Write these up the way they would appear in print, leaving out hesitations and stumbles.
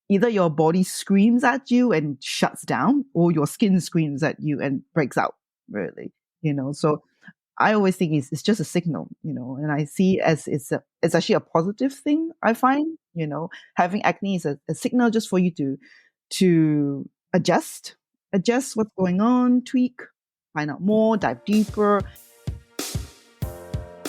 either your body screams at you and shuts down, or your skin screams at you and breaks out, really, So I always think it's just a signal, and I see as it's actually a positive thing, I find, having acne is a signal just for you to adjust what's going on, tweak, find out more, dive deeper.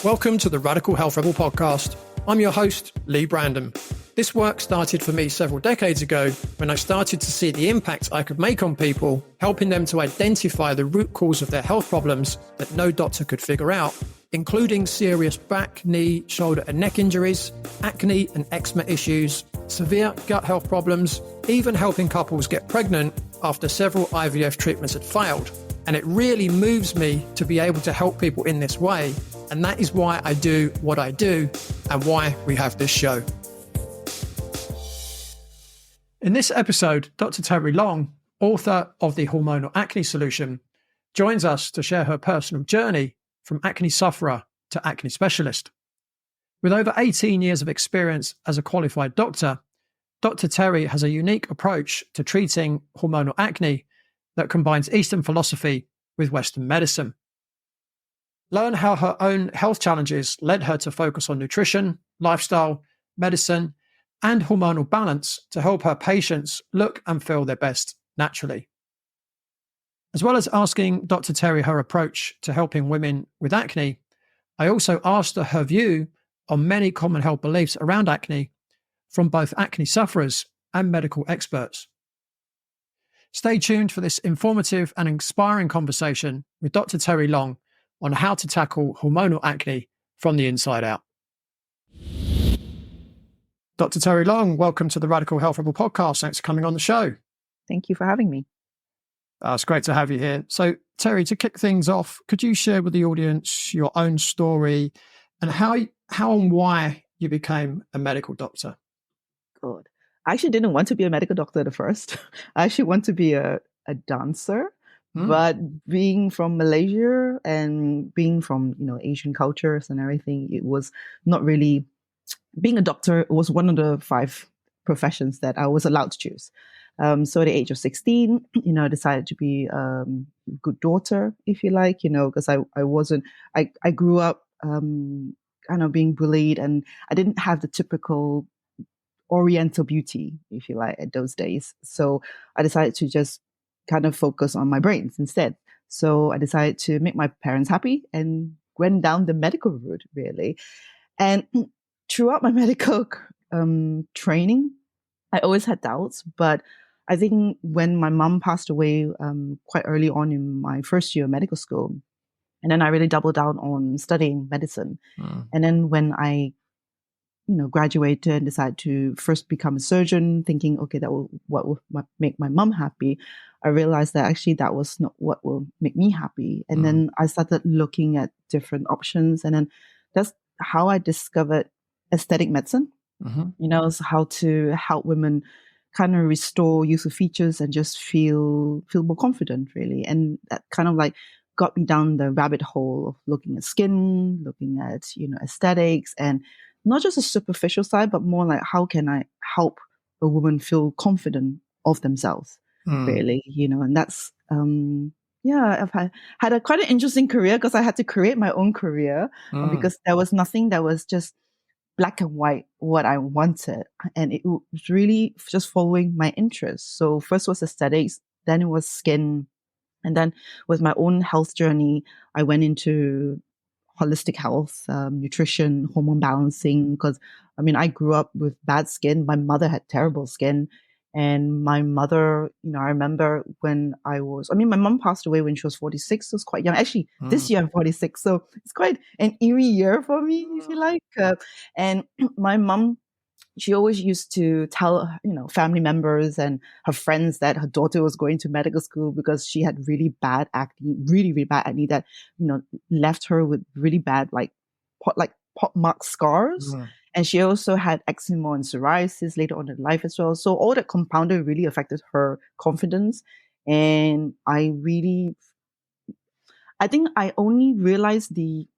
Welcome to the Radical Health Rebel podcast. I'm your host, Lee Brandon. This work started for me several decades ago when I started to see the impact I could make on people, helping them to identify the root cause of their health problems that no doctor could figure out, including serious back, knee, shoulder and neck injuries, acne and eczema issues, severe gut health problems, even helping couples get pregnant after several IVF treatments had failed. And it really moves me to be able to help people in this way. And that is why I do what I do and why we have this show. In this episode, Dr. Terry Loong, author of the Hormonal Acne Solution, joins us to share her personal journey from acne sufferer to acne specialist. With over 18 years of experience as a qualified doctor, Dr. Terry has a unique approach to treating hormonal acne that combines Eastern philosophy with Western medicine. Learn how her own health challenges led her to focus on nutrition, lifestyle, medicine, and hormonal balance to help her patients look and feel their best naturally. As well as asking Dr. Terry her approach to helping women with acne, I also asked her view on many common health beliefs around acne from both acne sufferers and medical experts. Stay tuned for this informative and inspiring conversation with Dr. Terry Loong on how to tackle hormonal acne from the inside out. Dr. Terry Loong, welcome to the Radical Health Rebel podcast. Thanks for coming on the show. Thank you for having me. It's great to have you here. So, Terry, to kick things off, could you share with the audience your own story and how and why you became a medical doctor? Good. I actually didn't want to be a medical doctor at first. I actually want to be a dancer. But being from Malaysia and being from, Asian cultures and everything, it was not really, being a doctor was one of the 5 professions that I was allowed to choose. So at the age of 16, I decided to be a good daughter, if you like, because I grew up kind of being bullied, and I didn't have the typical Oriental beauty, if you like, at those days. So I decided to just kind of focus on my brains instead. So I decided to make my parents happy and went down the medical route, really. And throughout my medical training, I always had doubts. But I think when my mom passed away quite early on in my first year of medical school, and then I really doubled down on studying medicine. And then when I graduated and decided to first become a surgeon, thinking, okay, what will make my mom happy. I realized that actually that was not what will make me happy. And then I started looking at different options. And then that's how I discovered aesthetic medicine, so how to help women kind of restore youthful features and just feel more confident, really. And that kind of like got me down the rabbit hole of looking at skin, looking at, aesthetics, and not just a superficial side, but more like how can I help a woman feel confident of themselves, really, and that's, I've had quite an interesting career because I had to create my own career because there was nothing that was just black and white what I wanted. And it was really just following my interests. So first was aesthetics, then it was skin. And then with my own health journey, I went into holistic health, nutrition, hormone balancing, because I grew up with bad skin. My mother had terrible skin. And my mother, I remember when my mom passed away when she was 46. So it was quite young. Actually, this year I'm 46. So it's quite an eerie year for me, if you like. And my mom, she always used to tell, family members and her friends that her daughter was going to medical school because she had really bad acne, really, really bad acne that, left her with really bad, pockmark scars. And she also had eczema and psoriasis later on in life as well. So all that compounded really affected her confidence. And I think I only realized the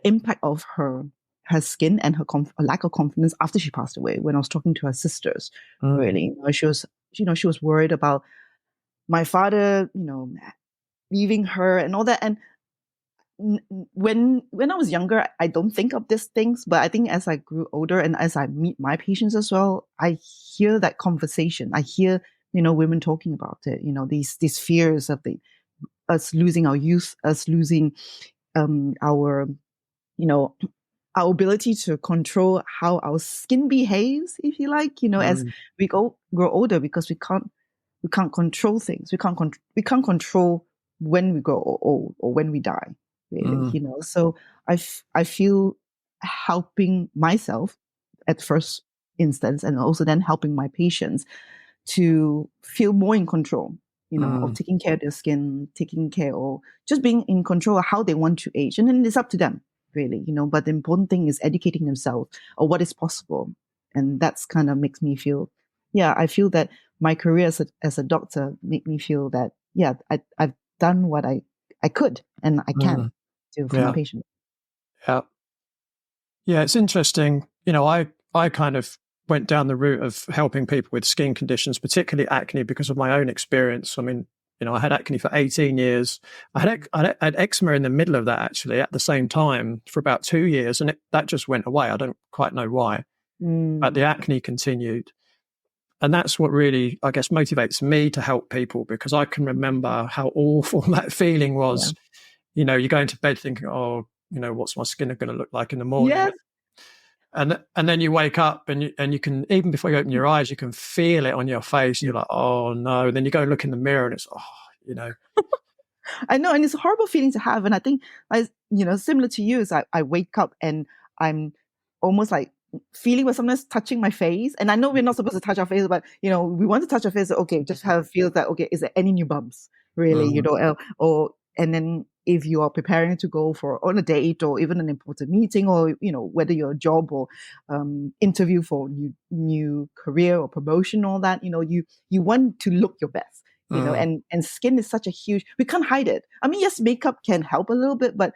impact of her her skin and her lack of confidence after she passed away. When I was talking to her sisters, really, she was worried about my father, leaving her and all that. And when I was younger, I don't think of these things, but I think as I grew older and as I meet my patients as well, I hear that conversation. I hear, women talking about it, these fears of us losing our youth, us losing our, our ability to control how our skin behaves, if you like, as we grow older, because we can't control things. We can't control when we grow old or when we die, really, So I feel helping myself at first instance, and also then helping my patients to feel more in control, of taking care of their skin, taking care, or just being in control of how they want to age. And then it's up to them, really, but the important thing is educating themselves on what is possible. And that's kind of makes me feel, I feel that my career as a doctor made me feel that, I've done what I could and I can do for my patient. Yeah. Yeah, it's interesting. I kind of went down the route of helping people with skin conditions, particularly acne, because of my own experience. I mean, I had acne for 18 years. I had eczema in the middle of that, actually, at the same time for about 2 years. And that just went away. I don't quite know why, but the acne continued. And that's what really, I guess, motivates me to help people, because I can remember how awful that feeling was. Yeah. You go into bed thinking, oh, what's my skin going to look like in the morning? Yes. And then you wake up and you can, even before you open your eyes, you can feel it on your face. You're like, oh no. And then you go look in the mirror and it's, I know. And it's a horrible feeling to have. And I think, similar to you, is I wake up and I'm almost like feeling where someone's touching my face. And I know we're not supposed to touch our face, but, we want to touch our face. Okay, just have a feel that, okay, is there any new bumps, really, and then if you are preparing to go on a date or even an important meeting, or, whether you're a job or interview for new career or promotion, all that, you want to look your best, and skin is such a huge, we can't hide it. I mean, yes, makeup can help a little bit, but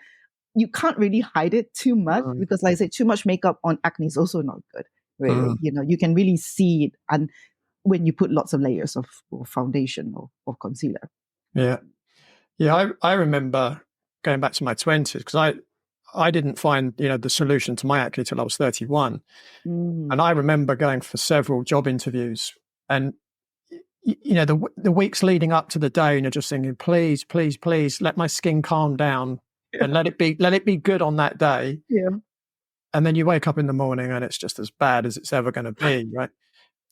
you can't really hide it too much, because like I said, too much makeup on acne is also not good, really. You can really see it and when you put lots of layers of foundation or concealer. Yeah. Yeah, I remember going back to my 20s, because I didn't find, the solution to my acne till I was 31. And I remember going for several job interviews, and, the weeks leading up to the day, and you're just thinking, please, please, please let my skin calm down and let it be good on that day. Yeah. And then you wake up in the morning and it's just as bad as it's ever going to be. Right.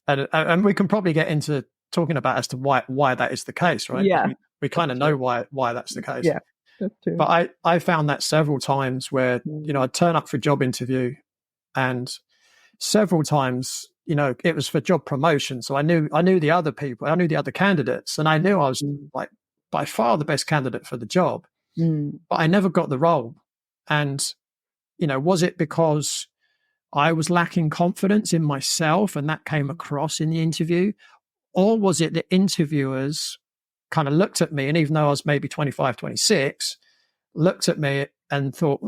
And we can probably get into talking about as to why that is the case, right? Yeah. We kind of know why that's the case. Yeah, that's true. But I found that several times where, I'd turn up for a job interview, and several times, it was for job promotion. So I knew the other people, I knew the other candidates, and I knew I was like by far the best candidate for the job, but I never got the role. And, was it because I was lacking confidence in myself and that came across in the interview? Or was it the interviewers kind of looked at me, and even though I was maybe 25, 26, looked at me and thought,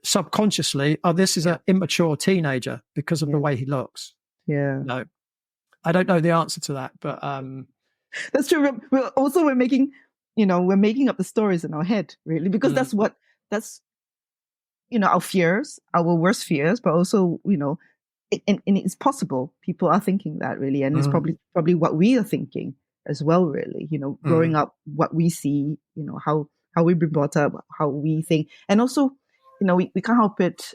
subconsciously, oh, this is an immature teenager because of the way he looks. Yeah. No, I don't know the answer to that, but that's true. We're making, we're making up the stories in our head, really, because that's our fears, our worst fears, but also, and it's possible people are thinking that, really, and it's probably what we are thinking as well, really. Growing up, what we see, how we've been brought up, how we think, and also, we can't help it.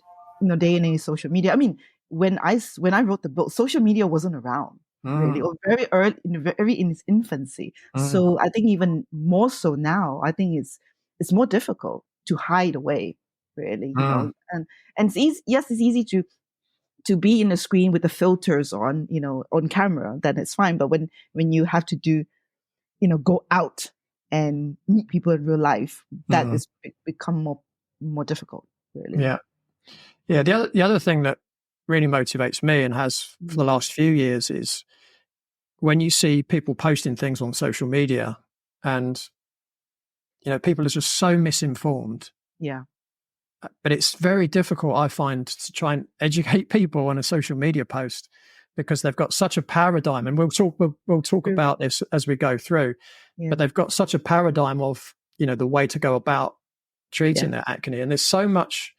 Day and age social media. I mean, when I wrote the book, social media wasn't around, really, or very early, very in its infancy. So I think even more so now, I think it's more difficult to hide away, really, and it's easy. Yes, it's easy to be in a screen with the filters on, on camera, then it's fine. But when you have to do, go out and meet people in real life, that is become more difficult, really. Yeah. Yeah. The other thing that really motivates me and has for the last few years is when you see people posting things on social media and, people are just so misinformed. Yeah. But it's very difficult, I find, to try and educate people on a social media post because they've got such a paradigm, and we'll talk True. about this as we go through. Yeah. But they've got such a paradigm of, the way to go about treating their acne, and there's so much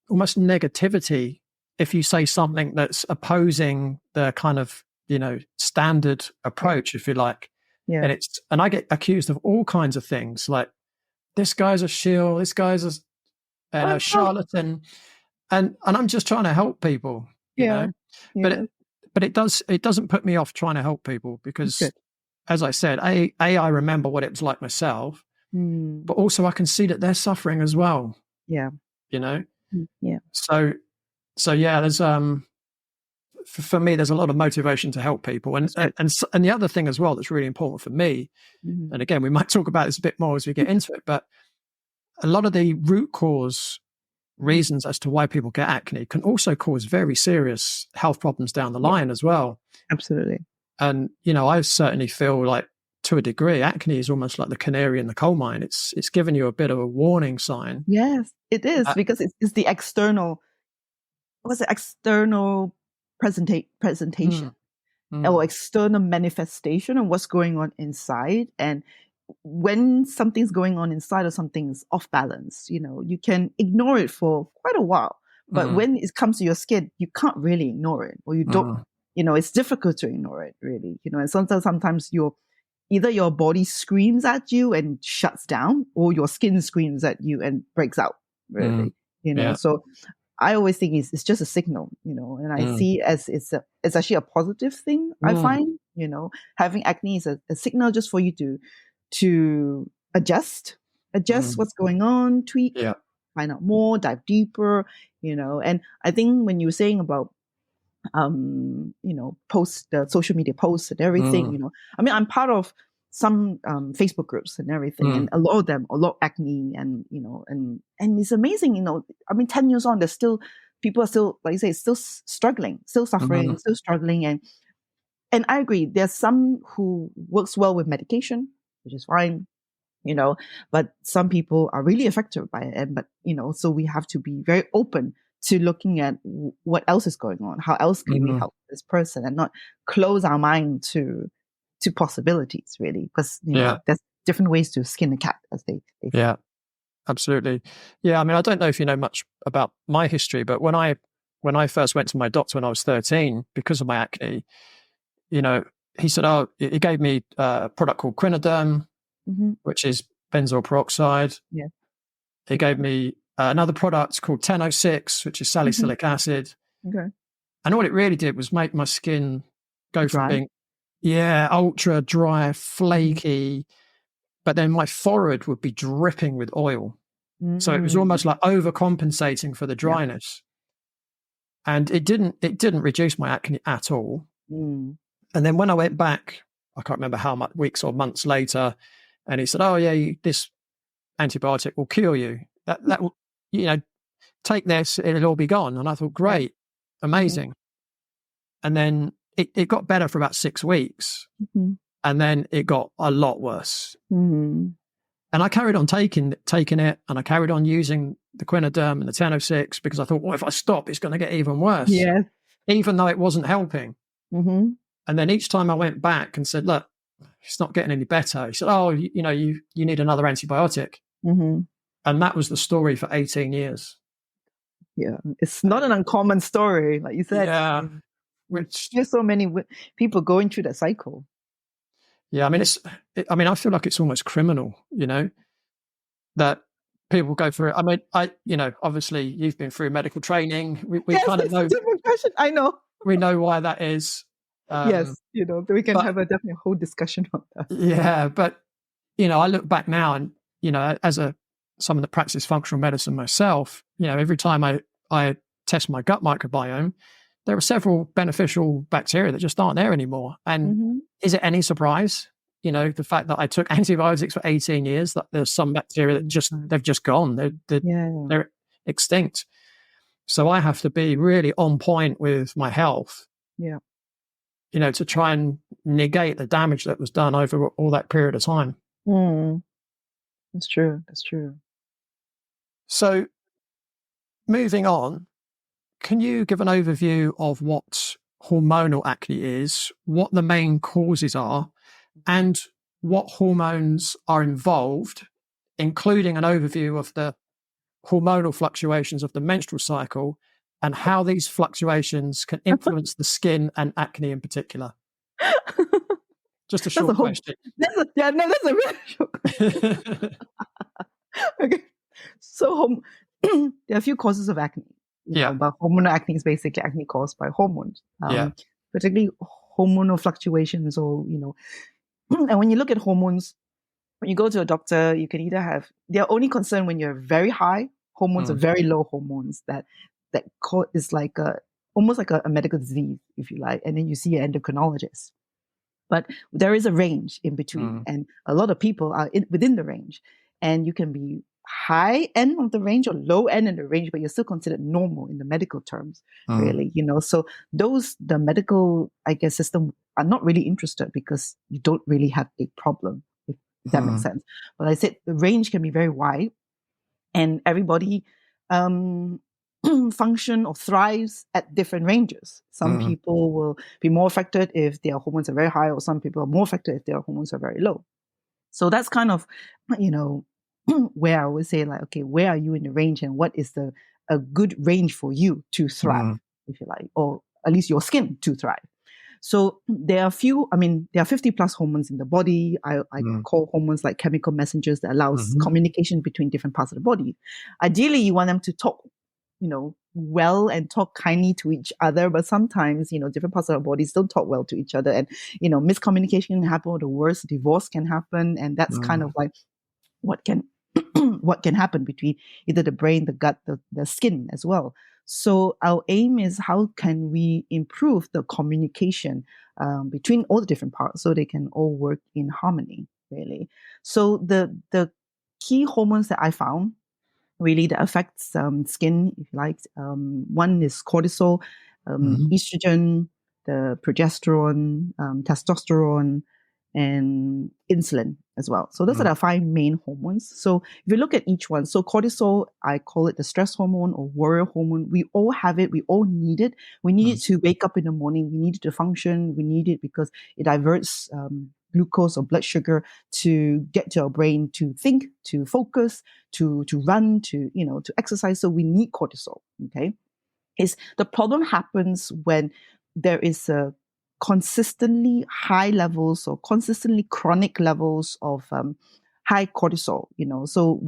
almost negativity if you say something that's opposing the kind of standard approach, if you like. Yeah. And I get accused of all kinds of things, like this guy's a shill, this guy's a charlatan, and I'm just trying to help people, Yeah. but it doesn't put me off trying to help people because, Good. as I said, I remember what it was like myself, but also I can see that they're suffering as well. Yeah. Yeah. So yeah, there's for me, there's a lot of motivation to help people, and the other thing as well that's really important for me, and again, we might talk about this a bit more as we get into it, but a lot of the root cause reasons as to why people get acne can also cause very serious health problems down the line as well. Absolutely. And I certainly feel like, to a degree, acne is almost like the canary in the coal mine. It's given you a bit of a warning sign. Yes, it is, because it's the external. What's the external presentation or external manifestation of what's going on inside? And when something's going on inside or something's off balance, you can ignore it for quite a while. But when it comes to your skin, you can't really ignore it, or you don't. It's difficult to ignore it, really. And sometimes either your body screams at you and shuts down, or your skin screams at you and breaks out. Really, So I always think it's just a signal, and I see it as it's actually a positive thing. I find, having acne is a signal just for you to adjust what's going on, tweak, find out more, dive deeper, and I think when you were saying about post the social media posts and everything, I mean, I'm part of some Facebook groups and everything, and a lot of acne, and and it's amazing, I mean, 10 years on, people are still, like you say, still struggling, still suffering, still struggling, and I agree, there's some who works well with medication, which is fine, but some people are really affected by it, but so we have to be very open to looking at what else is going on, how else can we help this person, and not close our mind to possibilities, really, because there's different ways to skin a cat, as they say. Yeah, absolutely. Yeah, I mean, I don't know if you know much about my history, but when I first went to my doctor when I was 13 because of my acne, he said, he gave me a product called Quinoderm, which is benzoyl peroxide. Yeah. He gave me another product called 1006, which is salicylic acid. Okay. And all it really did was make my skin go Dry. from being ultra dry, flaky, but then my forehead would be dripping with oil. So it was almost like overcompensating for the dryness. And it didn't reduce my acne at all. And then when I went back, I can't remember how much weeks or months later, and he said, this antibiotic will cure you. That will, take this, it'll all be gone. And I thought, great, amazing. And then it got better for about 6 weeks. And then it got a lot worse. And I carried on taking it, and I carried on using the Quinoderm and the 1006 because I thought, well, if I stop, it's going to get even worse. Yeah. Even though it wasn't helping. And then each time I went back and said, look, it's not getting any better. He said, you need another antibiotic. And that was the story for 18 years. Yeah. It's not an uncommon story, like you said. Yeah. There's so many people going through that cycle. Yeah. I mean, I feel like it's almost criminal, that people go through it. I mean, obviously you've been through medical training. We kind of know. Different question. I know. We know why that is. Yes, we can have a definitely whole discussion on that. Yeah, but I look back now, and as someone that practices functional medicine myself, every time I test my gut microbiome, there are several beneficial bacteria that just aren't there anymore. And is it any surprise, the fact that I took antibiotics for 18 years, that there's some bacteria that they've just gone, they're extinct. So I have to be really on point with my health. Yeah. To try and negate the damage that was done over all that period of time. That's true. So moving on, can you give an overview of what hormonal acne is, what the main causes are, and what hormones are involved, including an overview of the hormonal fluctuations of the menstrual cycle and how these fluctuations can influence the skin and acne in particular? Just a short question. That's a really short question. Okay. So there are a few causes of acne. But hormonal acne is basically acne caused by hormones. Particularly hormonal fluctuations or, and when you look at hormones, when you go to a doctor, you can either have, they're only concerned when you're very high hormones or very low hormones that is like almost like a medical disease, if you like. And then you see an endocrinologist. But there is a range in between, and a lot of people are within the range. And you can be high end of the range or low end in the range, but you're still considered normal in the medical terms, really. So the medical, I guess, system are not really interested because you don't really have a problem, if that makes sense. But I said the range can be very wide, and everybody function or thrives at different ranges. Some people will be more affected if their hormones are very high, or some people are more affected if their hormones are very low. So that's kind of, where I would say, like, okay, where are you in the range, and what is a good range for you to thrive, if you like, or at least your skin to thrive. So there are 50 plus hormones in the body. I call hormones like chemical messengers that allows communication between different parts of the body. Ideally, you want them to talk, well and talk kindly to each other, but sometimes, different parts of our bodies don't talk well to each other, and, miscommunication can happen, or the worst, divorce can happen, and that's kind of like what can happen between either the brain, the gut, the skin as well. So our aim is, how can we improve the communication between all the different parts so they can all work in harmony, really. So the key hormones that I found really that affects skin, if you like, one is cortisol, estrogen, the progesterone, testosterone, and insulin as well. So those are the 5 main hormones. So if you look at each one, so cortisol, I call it the stress hormone or warrior hormone. We all have it. We all need it. We need it to wake up in the morning. We need it to function. We need it because it diverts glucose or blood sugar to get to our brain to think, to focus, to run, to exercise. So we need cortisol. Okay. The problem happens when there is a consistently high levels or consistently chronic levels of high cortisol, so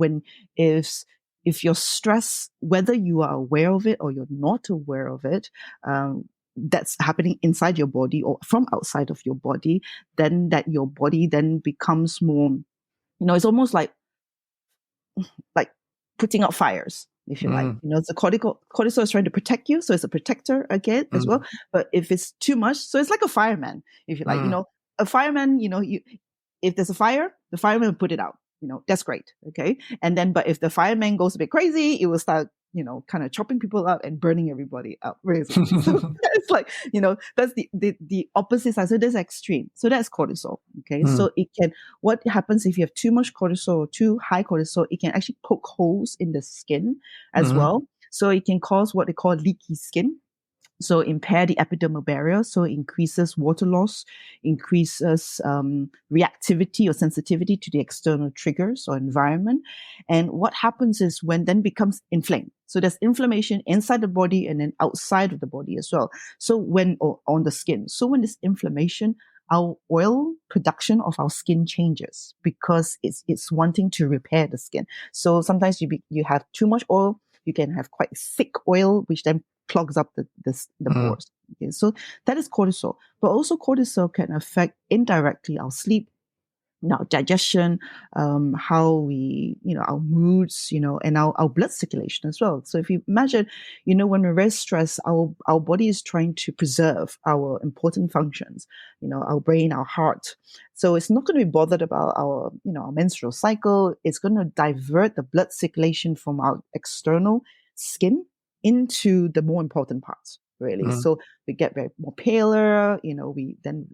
if you're stressed, whether you are aware of it or you're not aware of it, that's happening inside your body or from outside of your body, then that your body then becomes more, it's almost like putting out fires, if you like. The cortisol is trying to protect you, so it's a protector again as well. But if it's too much, so it's like a fireman, if you like. A fireman, if there's a fire, the fireman will put it out. That's great. Okay. And then, but if the fireman goes a bit crazy, it will start, kind of chopping people up and burning everybody up. Basically. So it's like, that's the opposite side. So that's extreme. So that's cortisol. Okay. So what happens if you have too much cortisol or too high cortisol, it can actually poke holes in the skin as well. So it can cause what they call leaky skin. So impair the epidermal barrier. So it increases water loss, increases reactivity or sensitivity to the external triggers or environment. And what happens is when then becomes inflamed. So there's inflammation inside the body and then outside of the body as well. So on the skin. So when there's inflammation, our oil production of our skin changes because it's wanting to repair the skin. So sometimes you have too much oil. You can have quite thick oil, which then clogs up the pores. Okay, so that is cortisol. But also cortisol can affect indirectly our sleep, our digestion, how we, our moods, and our blood circulation as well. So if you imagine, when we're very stressed, our body is trying to preserve our important functions, our brain, our heart. So it's not going to be bothered about our menstrual cycle. It's going to divert the blood circulation from our external skin into the more important parts, really. So we get more paler,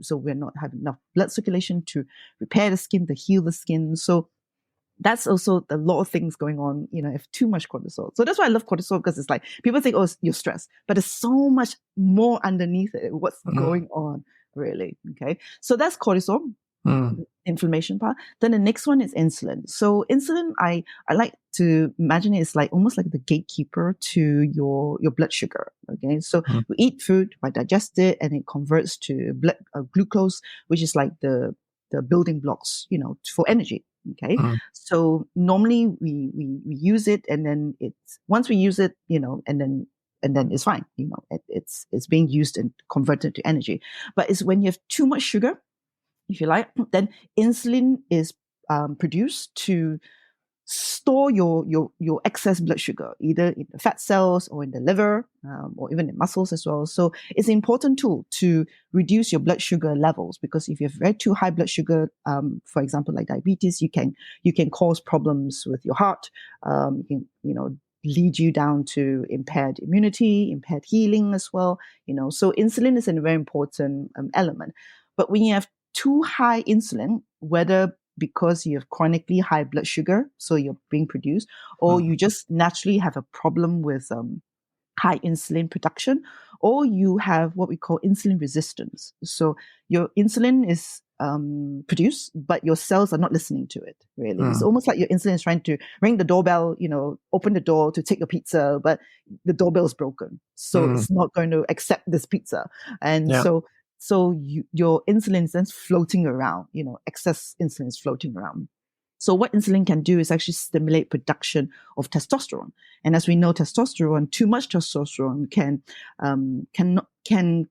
so we're not having enough blood circulation to repair the skin, to heal the skin. So that's also a lot of things going on, if too much cortisol. So that's why I love cortisol, because it's like people think, oh, you're stressed, but there's so much more underneath it. What's going on, really? Okay. So that's cortisol, inflammation part. Then the next one is insulin. So insulin, I like to imagine it's like almost like the gatekeeper to your blood sugar. Okay. So we eat food, we digest it, and it converts to blood glucose, which is like the building blocks, for energy. Okay. So normally we use it, and then once we use it, and then it's fine. It's being used and converted to energy. But it's when you have too much sugar, if you like, then insulin is produced to store your excess blood sugar, either in the fat cells or in the liver, or even in muscles as well. So it's an important tool to reduce your blood sugar levels, because if you have very too high blood sugar, for example, like diabetes, you can cause problems with your heart. You can, lead you down to impaired immunity, impaired healing as well. So insulin is a very important element. But when you have too high insulin, whether because you have chronically high blood sugar, so you're being produced, or you just naturally have a problem with high insulin production, or you have what we call insulin resistance. So your insulin is produced, but your cells are not listening to it, really. It's almost like your insulin is trying to ring the doorbell, open the door to take your pizza, but the doorbell is broken. So it's not going to accept this pizza. And so your insulin is then floating around, excess insulin is floating around. So what insulin can do is actually stimulate production of testosterone. And as we know, testosterone, too much testosterone can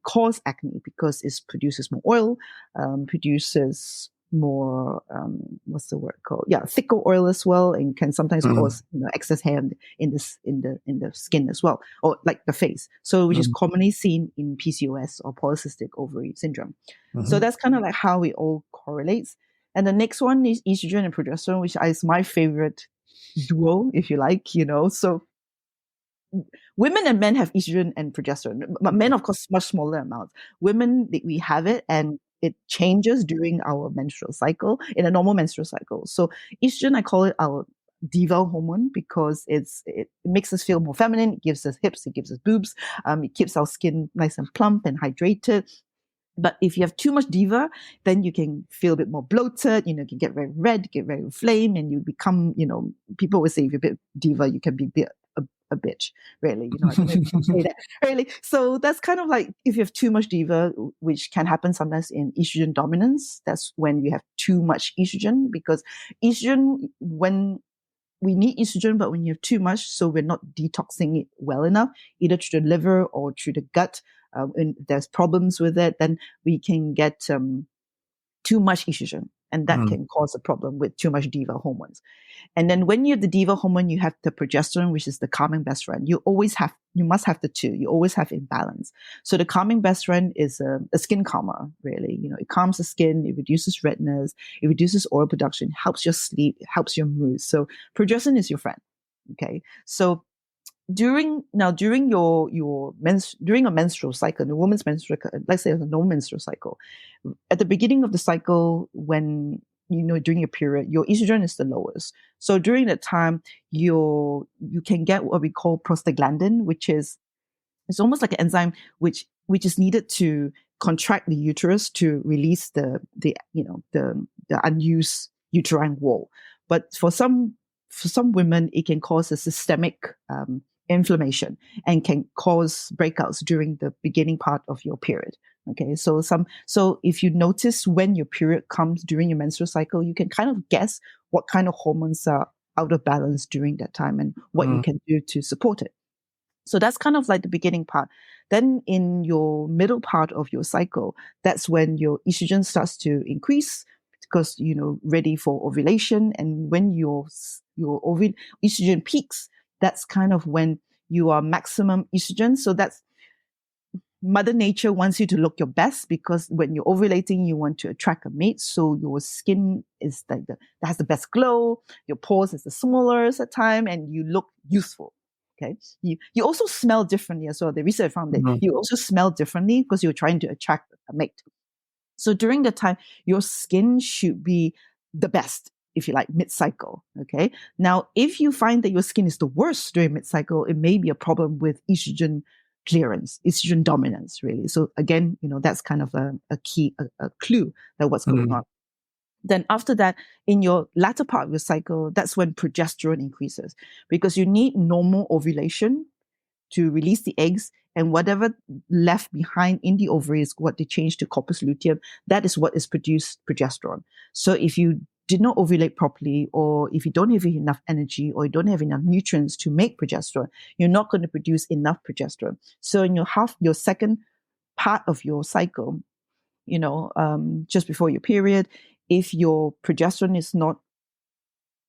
cause acne, because it produces more oil, produces more, what's the word called? Yeah, thicker oil as well, and can sometimes cause excess hair in the skin as well, or like the face. So which is commonly seen in PCOS, or polycystic ovary syndrome. So that's kind of like how it all correlates. And the next one is estrogen and progesterone, which is my favorite duo, if you like, So women and men have estrogen and progesterone, but men, of course, much smaller amounts. Women, we have it, and it changes during our menstrual cycle, in a normal menstrual cycle. So estrogen, I call it our diva hormone, because it makes us feel more feminine. It gives us hips, it gives us boobs, it keeps our skin nice and plump and hydrated. But if you have too much diva, then you can feel a bit more bloated, you can get very red, get very inflamed, and you become, people always say if you're a bit diva, you can be a bitch, really. I don't know if you can say that, really. So that's kind of like, if you have too much diva, which can happen sometimes in estrogen dominance, that's when you have too much estrogen, because estrogen, when we need estrogen, but when you have too much, so we're not detoxing it well enough, either through the liver or through the gut, and there's problems with it, then we can get too much estrogen, and that can cause a problem with too much diva hormones. And then when you have the diva hormone, you have the progesterone, which is the calming best friend. You must have the two. You always have imbalance. So the calming best friend is a skin calmer, really. It calms the skin, it reduces redness, it reduces oil production, helps your sleep, helps your mood. So progesterone is your friend. Okay. So during a menstrual cycle, the woman's menstrual, let's say a normal menstrual cycle, at the beginning of the cycle, when during your period, your estrogen is the lowest. So during that time, you can get what we call prostaglandin, which is, it's almost like an enzyme which is needed to contract the uterus to release the unused uterine wall. But for some women, it can cause a systemic inflammation and can cause breakouts during the beginning part of your period. Okay, so if you notice when your period comes during your menstrual cycle, you can kind of guess what kind of hormones are out of balance during that time and what you can do to support it. So that's kind of like the beginning part. Then in your middle part of your cycle, that's when your estrogen starts to increase, because ready for ovulation. And when your estrogen peaks, that's kind of when you are maximum estrogen. So that's Mother Nature wants you to look your best, because when you're ovulating, you want to attract a mate. So your skin is like that has the best glow. Your pores is the smallest at time, and you look youthful. Okay. You also smell differently as well. The research found that you also smell differently because you're trying to attract a mate. So during the time, your skin should be the best. if you like, mid-cycle. Okay. Now, if you find that your skin is the worst during mid-cycle, it may be a problem with estrogen clearance, estrogen dominance, really. So again, that's kind of a key, a clue that what's going on. Then after that, in your latter part of your cycle, that's when progesterone increases, because you need normal ovulation to release the eggs, and whatever left behind in the ovaries, what they change to corpus luteum, that is what is produced progesterone. So if you did not ovulate properly, or if you don't have enough energy, or you don't have enough nutrients to make progesterone, you're not going to produce enough progesterone. So in your second part of your cycle, just before your period, if your progesterone is not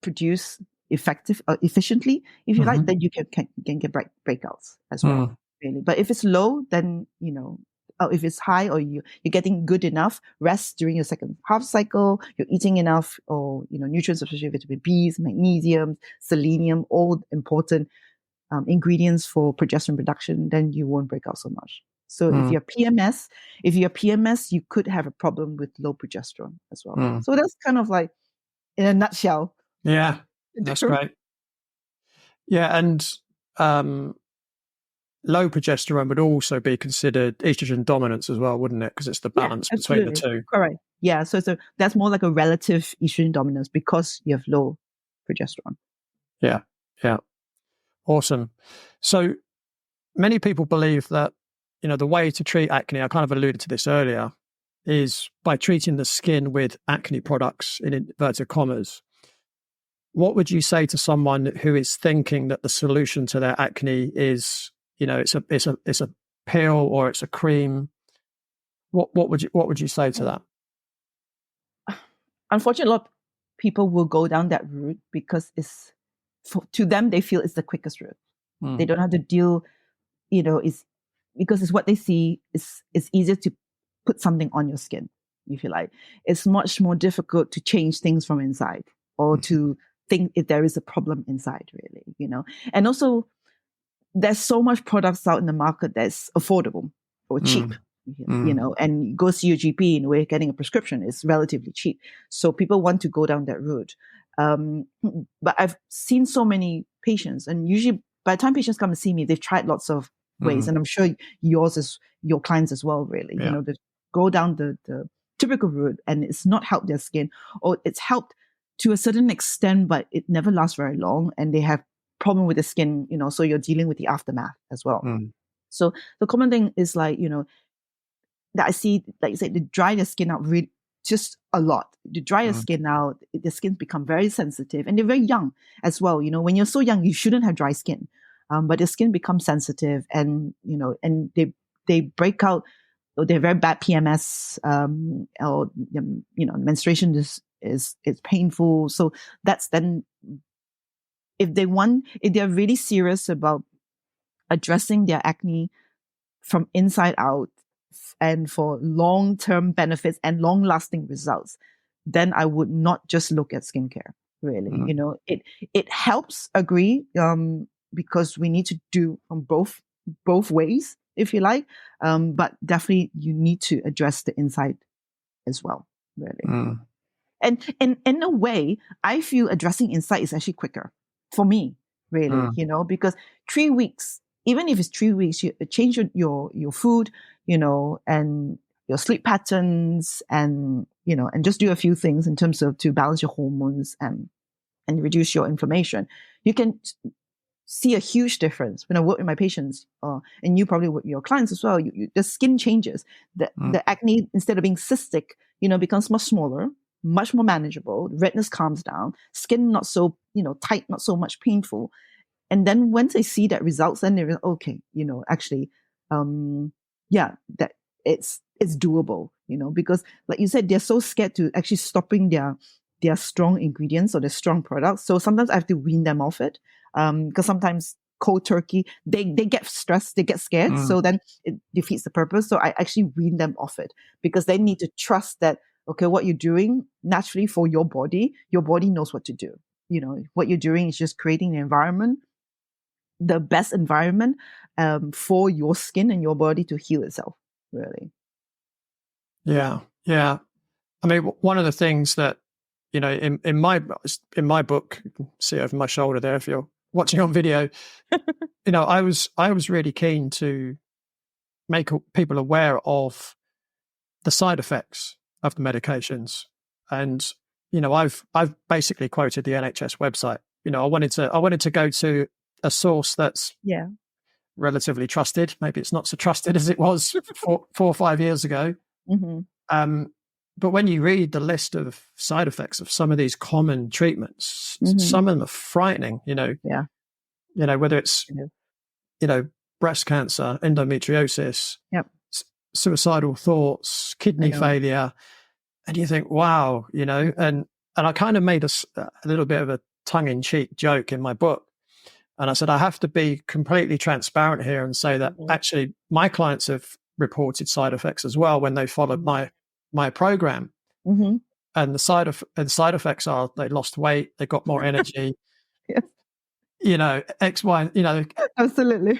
produced efficiently, if you like, then you can get breakouts as well, really. But if it's low, then, if it's high, or you're getting good enough rest during your second half cycle, you're eating enough, or, nutrients, especially vitamin B's, magnesium, selenium, all important ingredients for progesterone production, then you won't break out so much. So if you're PMS, you could have a problem with low progesterone as well. So that's kind of like, in a nutshell. Yeah, that's great. Yeah, and low progesterone would also be considered estrogen dominance as well, wouldn't it? Because it's the balance between the two. Correct. Yeah, so that's more like a relative estrogen dominance because you have low progesterone. Yeah. Awesome. So many people believe that, the way to treat acne, I kind of alluded to this earlier, is by treating the skin with acne products, in inverted commas. What would you say to someone who is thinking that the solution to their acne is, it's a pill or it's a cream? What would you say to that? Unfortunately, a lot of people will go down that route because to them, they feel it's the quickest route. They don't have to deal, because it's what they see. It's easier to put something on your skin, if you like. It's much more difficult to change things from inside, or to think if there is a problem inside, really, And also, there's so much products out in the market that's affordable or cheap, and you go see your GP and we're getting a prescription. It's relatively cheap. So people want to go down that route. But I've seen so many patients, and usually by the time patients come and see me, they've tried lots of ways. And I'm sure your clients as well, really, they go down the typical route, and it's not helped their skin, or it's helped to a certain extent, but it never lasts very long, and they have problem with the skin, so you're dealing with the aftermath as well. So the common thing is like, that I see, like you said, they dry their skin out really just a lot. To dry your skin out, the skin become very sensitive, and they're very young as well. When you're so young, you shouldn't have dry skin. But the skin becomes sensitive, and, and they break out, or they're very bad PMS, or, menstruation is painful. So that's then, if they're really serious about addressing their acne from inside out and for long-term benefits and long-lasting results, then I would not just look at skincare, really. It helps, agree, because we need to do from both ways, if you like. But definitely you need to address the inside as well, really. And in a way, I feel addressing inside is actually quicker for me, really, because 3 weeks, even if it's 3 weeks, you change your food, and your sleep patterns, and, and just do a few things in terms of to balance your hormones and reduce your inflammation. You can see a huge difference when I work with my patients, and you probably with your clients as well. The skin changes. The acne, instead of being cystic, becomes much smaller, much more manageable. Redness calms down. Skin not so, tight, not so much painful. And then once they see that results, then they're okay, actually, that it's doable, because like you said, they're so scared to actually stopping their strong ingredients or their strong products. So sometimes I have to wean them off it, because sometimes cold turkey, they get stressed, they get scared. So then it defeats the purpose. So I actually wean them off it, because they need to trust that, okay, what you're doing naturally for your body knows what to do. What you're doing is just creating an environment, the best environment, for your skin and your body to heal itself, really. Yeah. I mean, one of the things that you know, in my book, you can see over my shoulder there if you're watching on video, you know, I was really keen to make people aware of the side effects of the medications. And, you know, I've basically quoted the NHS website. You know, I wanted to go to a source that's relatively trusted. Maybe it's not so trusted as it was 4 or 5 years ago. Mm-hmm. But when you read the list of side effects of some of these common treatments, Mm-hmm. some of them are frightening, you know. Yeah. You know, whether it's, you know, breast cancer, endometriosis, suicidal thoughts, kidney failure. And you think, wow, you know, and I kind of made a little bit of a tongue-in-cheek joke in my book. And I said, I have to be completely transparent here and say that actually my clients have reported side effects as well when they followed my program. Mm-hmm. And the side effects are they lost weight, they got more energy, you know, X, Y, you know. Absolutely.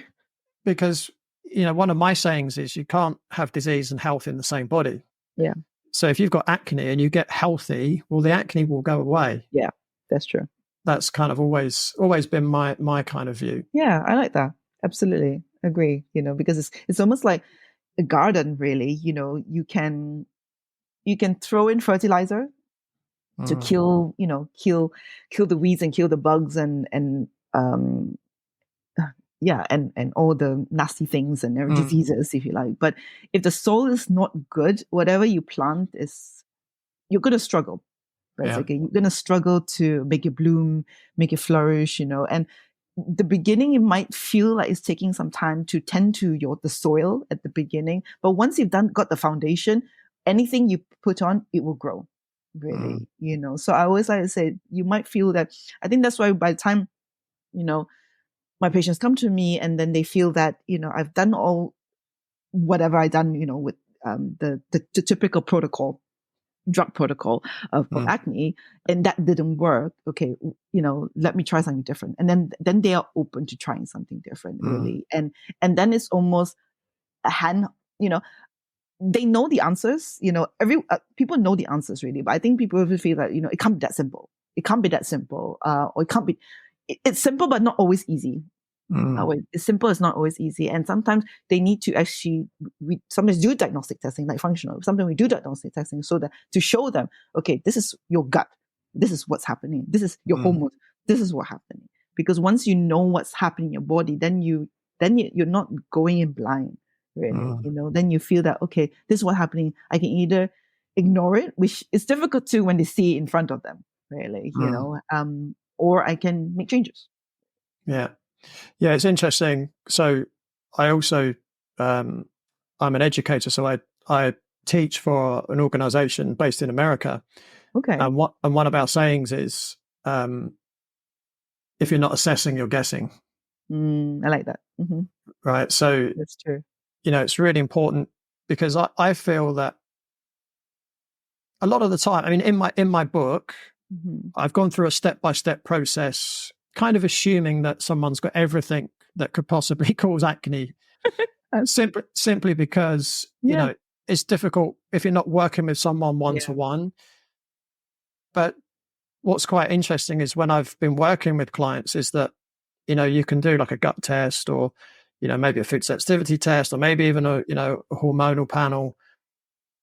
Because, you know, one of my sayings is you can't have disease and health in the same body. Yeah. So if you've got acne and you get healthy, well, the acne will go away. Yeah, that's true. That's kind of always been my kind of view. Yeah, I like that. Absolutely agree. You know, because it's almost like a garden, really. You know, you can throw in fertilizer to kill the weeds and kill the bugs and all the nasty things and diseases, if you like. But if the soil is not good, whatever you plant you're going to struggle. Basically, you're going to struggle to make it bloom, make it flourish, you know. And the beginning, it might feel like it's taking some time to tend to the soil at the beginning. But once you've got the foundation, anything you put on, it will grow, really, you know. So I always like to say, you might feel that. I think that's why by the time, you know, my patients come to me and then they feel that, you know, I've done all whatever I've done, you know, with the typical drug protocol of acne, and that didn't work. Okay, you know, let me try something different. And then they are open to trying something different, really. And then it's almost a hand, you know, they know the answers, you know, people know the answers, really. But I think people feel that, you know, it can't be that simple. It can't be that simple. Or it can't be, it's simple, but not always easy. It's simple, it's not always easy. And sometimes they need to actually, we sometimes do diagnostic testing, like functional. Sometimes we do diagnostic testing so that to show them, okay, this is your gut. This is what's happening. This is your hormones. This is what's happening. Because once you know what's happening in your body, then you're not going in blind, really. You know, then you feel that, okay, this is what's happening. I can either ignore it, which is difficult to when they see it in front of them, really, you know, or I can make changes. Yeah, it's interesting. So I also, I'm an educator, so I teach for an organization based in America. Okay. And one of our sayings is, if you're not assessing, you're guessing. I like that. Mm-hmm. Right. So that's true. You know, it's really important because I feel that a lot of the time, I mean, in my book, I've gone through a step-by-step process, kind of assuming that someone's got everything that could possibly cause acne, simply because, you know, it's difficult if you're not working with someone one-to-one. But what's quite interesting is when I've been working with clients is that, you know, you can do like a gut test or, you know, maybe a food sensitivity test or maybe even a hormonal panel.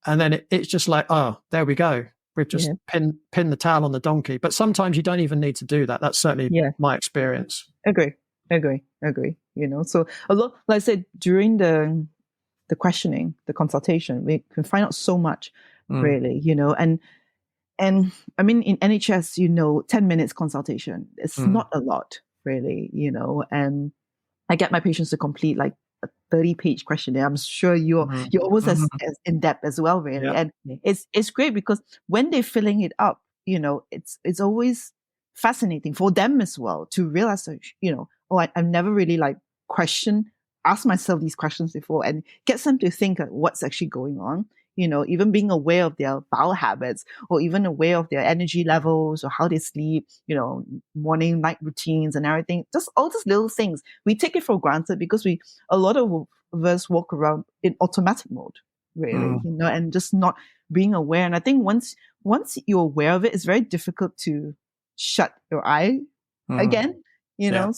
And then it's just like, oh, there we go. We've just pinned the towel on the donkey. But sometimes you don't even need to do that. That's certainly my experience. Agree. You know, so a lot, like I said, during the questioning, the consultation, we can find out so much, really, you know, and I mean, in NHS, you know, 10 minutes consultation, it's not a lot, really, you know, and I get my patients to complete like a 30-page questionnaire. I'm sure you're almost as in depth as well, really. And it's great because when they're filling it up, you know, it's always fascinating for them as well to realize that, you know, I've never really like asked myself these questions before, and gets them to think of what's actually going on. You know, even being aware of their bowel habits or even aware of their energy levels or how they sleep, you know, morning, night routines and everything. Just all these little things. We take it for granted because a lot of us walk around in automatic mode, really, and just not being aware. And I think once you're aware of it, it's very difficult to shut your eye again, Yeah.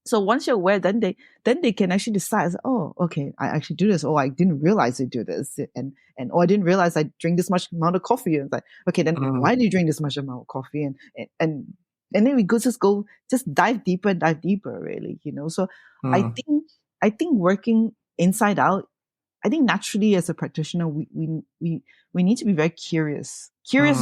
So once you're aware, then they can actually decide, oh, okay, I actually do this. Oh, I didn't realize I do this, and I didn't realize I drink this much amount of coffee. And it's like, okay, then why do you drink this much amount of coffee? And then we just dive deeper and dive deeper, really, So I think working inside out, I think naturally as a practitioner, we need to be very curious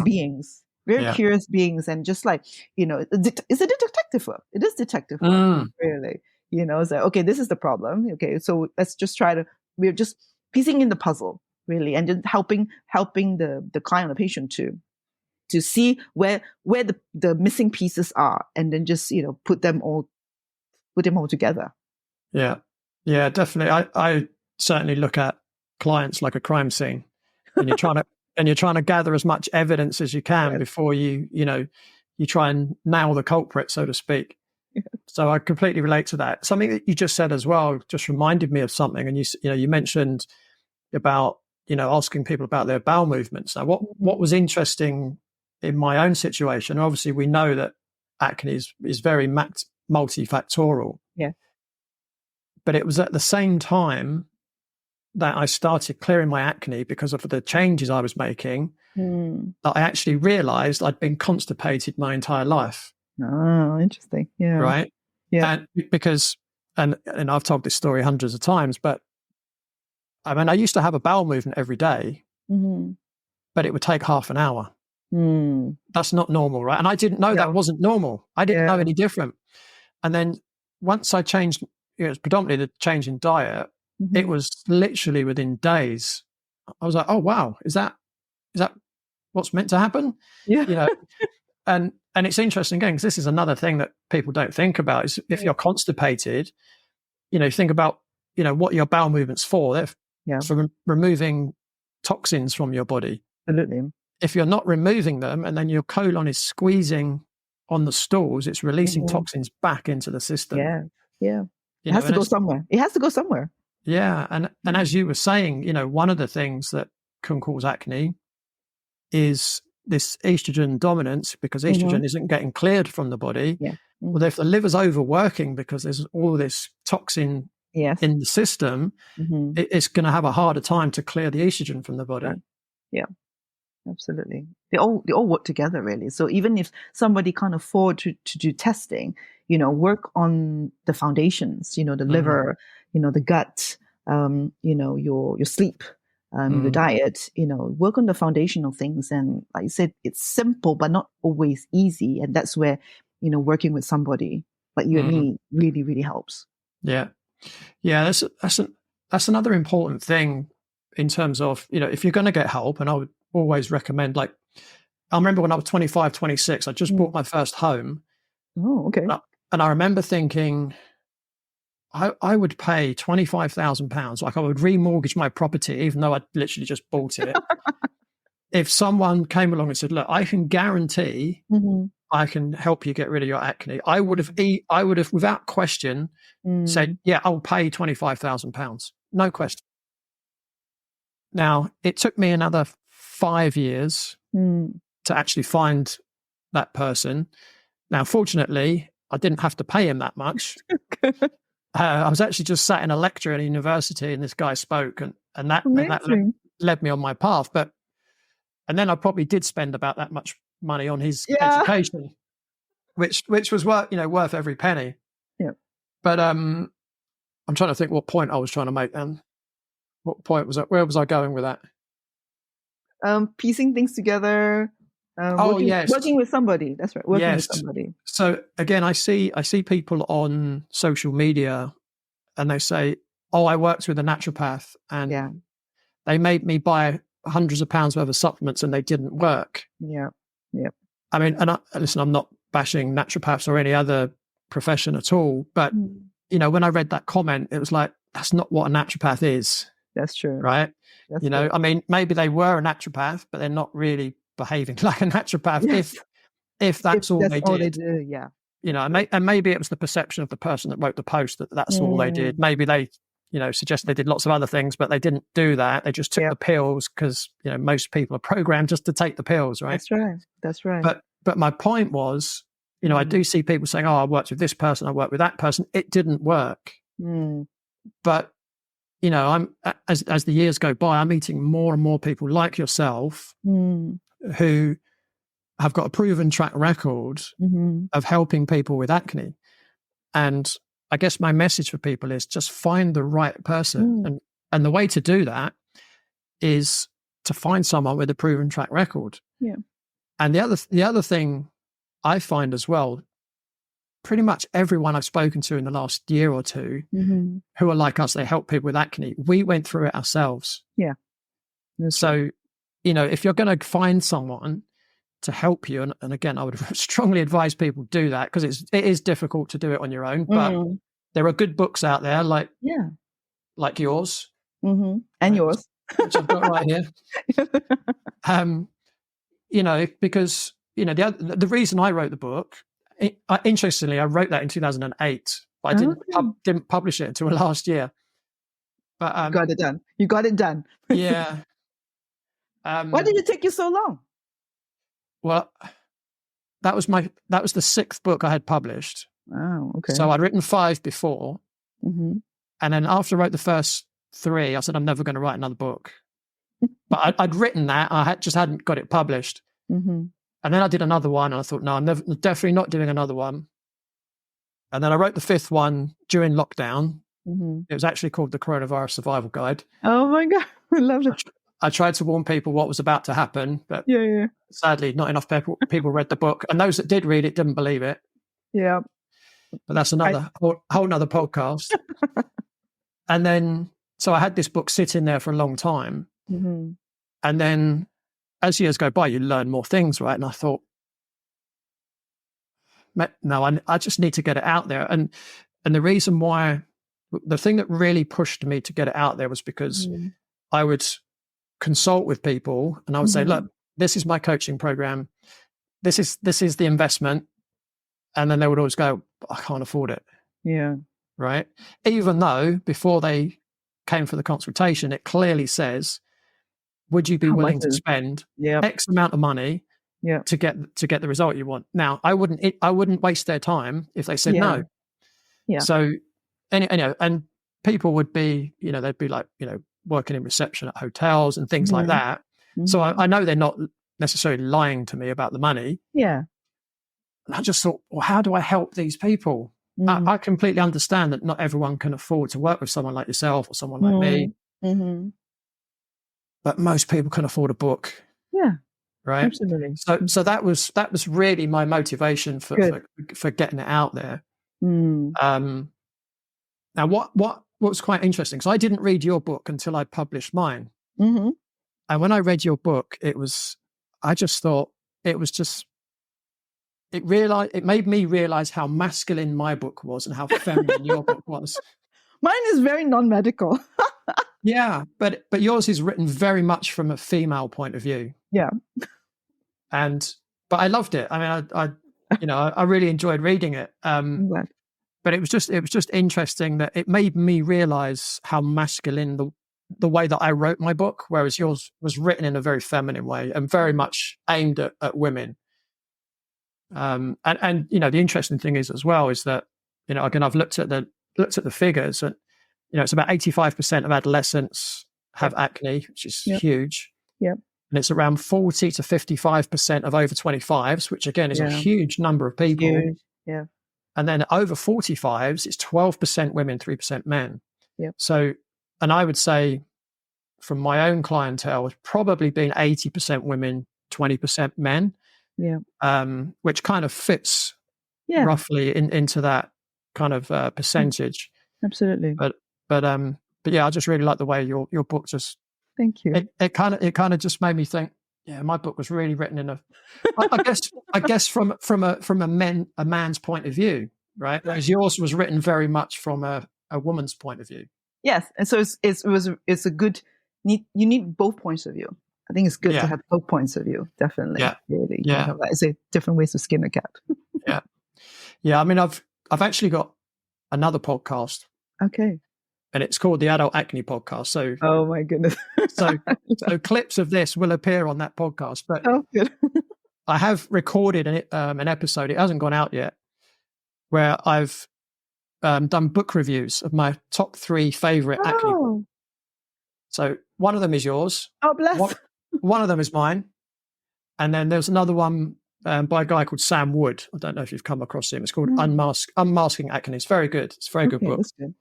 beings. Very curious beings, and just like, it's a detective work. It is detective work, really. It's like, okay, this is the problem. Okay, so let's just we're just piecing in the puzzle, really, and just helping the client or the patient to see where the missing pieces are, and then just, put them all together. Yeah. Yeah, definitely. I certainly look at clients like a crime scene, and you're trying to gather as much evidence as you can before you try and nail the culprit, so to speak. Yeah. So I completely relate to that. Something that you just said as well just reminded me of something. And you mentioned about, asking people about their bowel movements. Now, what was interesting in my own situation, obviously we know that acne is very multifactorial. Yeah. But it was at the same time that I started clearing my acne because of the changes I was making, that I actually realized I'd been constipated my entire life. Oh, interesting. Yeah. Right. Yeah. And because, and I've told this story hundreds of times, but I mean, I used to have a bowel movement every day, but it would take half an hour. That's not normal, right? And I didn't know that wasn't normal. I didn't know any different. And then once I changed, it was predominantly the change in diet. It was literally within days. I was like, oh, wow, is that what's meant to happen? Yeah. And it's interesting again, because this is another thing that people don't think about is if you're constipated, think about, what your bowel movement's for. They're for removing toxins from your body. Absolutely. If you're not removing them and then your colon is squeezing on the stools, it's releasing toxins back into the system. Yeah. Yeah. It has to go somewhere. It has to go somewhere. Yeah. And as you were saying, one of the things that can cause acne is this estrogen dominance, because estrogen isn't getting cleared from the body. Yeah. Well, if the liver's overworking because there's all this toxin in the system, it's going to have a harder time to clear the estrogen from the body. Right. Yeah. Absolutely. They all work together, really. So even if somebody can't afford to do testing, work on the foundations, the liver, the gut, your sleep, the diet, work on the foundational things. And like you said, it's simple, but not always easy. And that's where, working with somebody like you and me really, really helps. Yeah. Yeah. That's another important thing in terms of, if you're going to get help, and I would always recommend, like, I remember when I was 25, 26, I just bought my first home. Oh, okay. And I remember thinking, I would pay £25,000, like I would remortgage my property, even though I'd literally just bought it. If someone came along and said, look, I can guarantee I can help you get rid of your acne, I would have without question said, yeah, I'll pay £25,000. No question. Now, it took me another 5 years to actually find that person. Now, fortunately, I didn't have to pay him that much. I was actually just sat in a lecture at a university, and this guy spoke, and that led me on my path. And then I probably did spend about that much money on his education, which was worth every penny. Yeah. But I'm trying to think what point I was trying to make then. What point was that? Where was I going with that? Piecing things together. Working with somebody. That's right. Working with somebody. So again, I see people on social media, and they say, "Oh, I worked with a naturopath, and they made me buy hundreds of pounds worth of supplements, and they didn't work." Yeah. Yeah. I mean, listen, I'm not bashing naturopaths or any other profession at all, but when I read that comment, it was like, that's not what a naturopath is. That's true. Right? That's true. I mean, maybe they were a naturopath, but they're not really behaving like a naturopath if that's all they do. Yeah. And maybe it was the perception of the person that wrote the post that's all they did. Maybe they suggested they did lots of other things, but they didn't do that. They just took the pills because, most people are programmed just to take the pills, right? That's right. But my point was, I do see people saying, oh, I worked with this person, I worked with that person. It didn't work. But, I'm as the years go by, I'm meeting more and more people like yourself who have got a proven track record of helping people with acne. And I guess my message for people is just find the right person. And the way to do that is to find someone with a proven track record. Yeah. And the other thing I find as well, pretty much everyone I've spoken to in the last year or two who are like us, they help people with acne. We went through it ourselves. Yeah. So, if you're going to find someone to help you, and again, I would strongly advise people do that because it is difficult to do it on your own, but there are good books out there like yours. And yours. Which I've got right here. Because, the reason I wrote the book, interestingly, I wrote that in 2008, but I didn't publish it until last year. But You got it done. Yeah. Why did it take you so long? Well, that was the sixth book I had published. Oh, okay. So I'd written 5 before. And then after I wrote the first 3, I said, I'm never going to write another book. But I'd written that. I just hadn't got it published. And then I did another one, and I thought, no, I'm definitely not doing another one. And then I wrote the 5th one during lockdown. It was actually called The Coronavirus Survival Guide. Oh, my God. I love it. I tried to warn people what was about to happen, but sadly, not enough people read the book. And those that did read it didn't believe it. Yeah. But that's whole nother podcast. And then, so I had this book sitting there for a long time. And then as years go by, you learn more things, right? And I thought, no, I just need to get it out there. And the reason why, the thing that really pushed me to get it out there was because I would consult with people and I would say, look, this is my coaching program. This is the investment. And then they would always go, I can't afford it. Yeah. Right. Even though before they came for the consultation, it clearly says, would you be willing to spend X amount of money to get the result you want? Now, I wouldn't waste their time if they said no. Yeah. So, and people would be, they'd be like, working in reception at hotels and things like that. So I know they're not necessarily lying to me about the money. Yeah. And I just thought, well, how do I help these people? I completely understand that not everyone can afford to work with someone like yourself or someone like me. But most people can afford a book. Yeah. Right. Absolutely. So that was really my motivation for getting it out there. Now what was quite interesting, because I didn't read your book until I published mine. And when I read your book, I just thought it made me realize how masculine my book was and how feminine your book was. Mine is very non-medical. Yeah, but yours is written very much from a female point of view. Yeah. But I loved it. I mean, I really enjoyed reading it. But it was just interesting that it made me realize how masculine the way that I wrote my book, whereas yours was written in a very feminine way and very much aimed at women. And the interesting thing is as well is that, again, I've looked at the figures, and it's about 85% of adolescents have acne, which is huge. Yeah. And it's around 40 to 55% of over 25s, which again is a huge number of people. Huge. Yeah. And then over 45s, it's 12% women, 3% men. Yeah. So, and I would say from my own clientele, it's probably been 80% women, 20% men. Yeah. Which kind of fits roughly into that kind of percentage. Absolutely. But yeah, I just really like the way your book just. Thank you. It kind of just made me think. Yeah, my book was really written in I guess from a man's point of view, right? Whereas yours was written very much from a woman's point of view. Yes, and so it's a good. You need both points of view. I think it's good to have both points of view. Definitely. Yeah. Really. Yeah. It's a different ways to skin a cat. Yeah. I mean, I've actually got another podcast. Okay. and it's called the Adult Acne Podcast. So, Oh my goodness. so clips of this will appear on that podcast. But Oh, good. I have recorded an episode. It hasn't gone out yet, where I've done book reviews of my top 3 favorite acne. Oh, So one of them is yours. oh bless. One of them is mine. And then there's another one by a guy called Sam Wood. I don't know if you've come across him. It's called Unmasking Acne. It's very good. It's a very good book. That's good.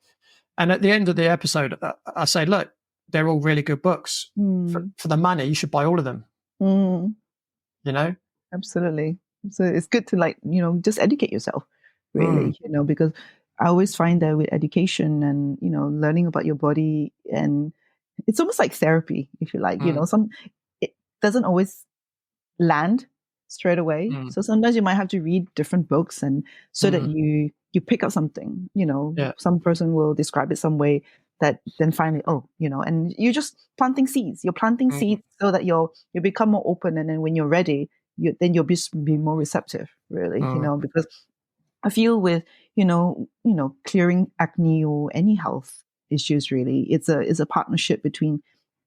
And at the end of the episode, I say, look, they're all really good books. For the money, you should buy all of them. You know? Absolutely. So it's good to, like, you know, just educate yourself, really, you know, because I always find that with education and, you know, learning about your body, and it's almost like therapy, if you like, you know, it doesn't always land straight away. So sometimes you might have to read different books, and so that you pick up something, you know, some person will describe it some way that then finally, you know, and you're just planting seeds. You're planting seeds so that you become more open, and then when you're ready, you'll be more receptive, really, you know, because I feel with, you know, clearing acne or any health issues, really, it's a partnership between,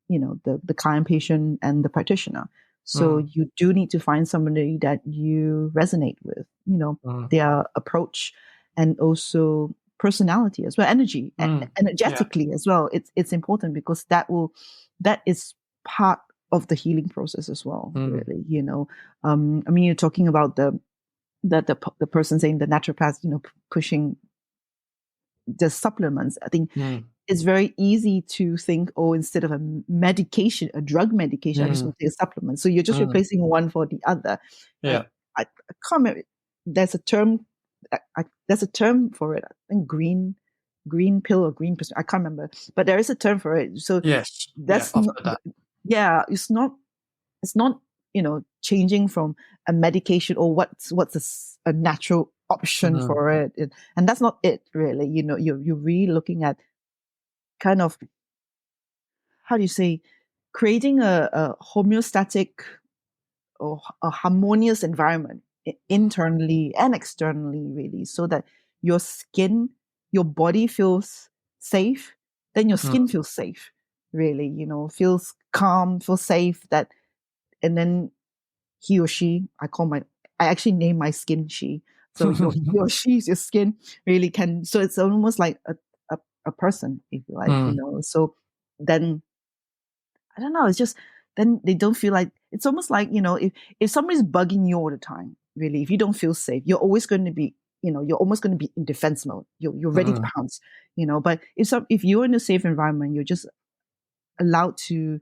you know, the client, patient, and the practitioner. So you do need to find somebody that you resonate with, you know, their approach and also personality as well, energy and energetically as well. It's important because that is part of the healing process as well, really, you know. I mean, you're talking about the person saying the naturopath, you know, pushing the supplements. I think it's very easy to think, instead of a drug medication, I just want to take a supplement. So you're just replacing one for the other. Yeah. I can't remember. There's a term. There's a term for it. I think green pill or green percent. I can't remember, but there is a term for it. So yes, that's it's not, you know, changing from a medication or what's a natural option for it. And that's not it, really. You know, you're really looking at kind of, how do you say, creating a homeostatic or a harmonious environment internally and externally, really, so that your skin, your body feels safe, then your skin feels safe, really, you know, feels calm, feels safe, and then he or she, I actually name my skin she. So your she's your skin really can, so it's almost like a person, if you like, you know. So then, I don't know, it's just, then they don't feel like, it's almost like, you know, if somebody's bugging you all the time, really, if you don't feel safe, you're always going to be, you know, you're almost going to be in defense mode. You're ready to pounce, you know. But if you're in a safe environment, you're just allowed to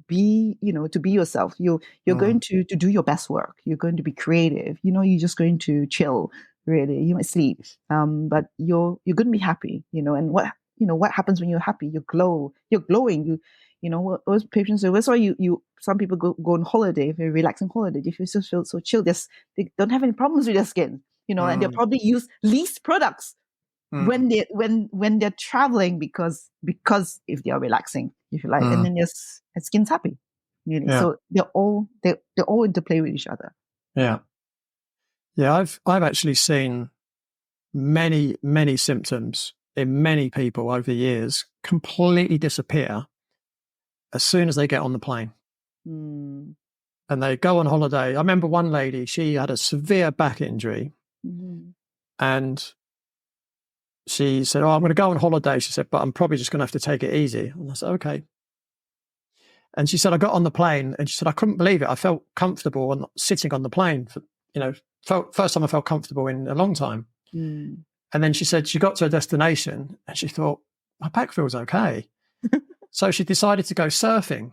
be, you know, to be yourself. You're going to do your best work. You're going to be creative. You know, you're just going to chill, really. You might sleep, but you're going to be happy, you know. And what happens when you're happy? You glow. You're glowing. You know, those patients say, that's why some people go on holiday, very relaxing holiday. They just feel so chill. They don't have any problems with their skin, you know, and they'll probably use least products when they're traveling because if they are relaxing, if you like, and then their skin's happy, really. So they're all interplay with each other. I've actually seen many symptoms in many people over the years completely disappear as soon as they get on the plane. And they go on holiday. I remember one lady, she had a severe back injury, and she said, I'm going to go on holiday. She said, but I'm probably just going to have to take it easy. And I said, okay. And she said, I got on the plane, and she said, I couldn't believe it. I felt comfortable sitting on the plane for, you know, first time I felt comfortable in a long time. And then she said she got to a destination and she thought, my back feels okay. So she decided to go surfing.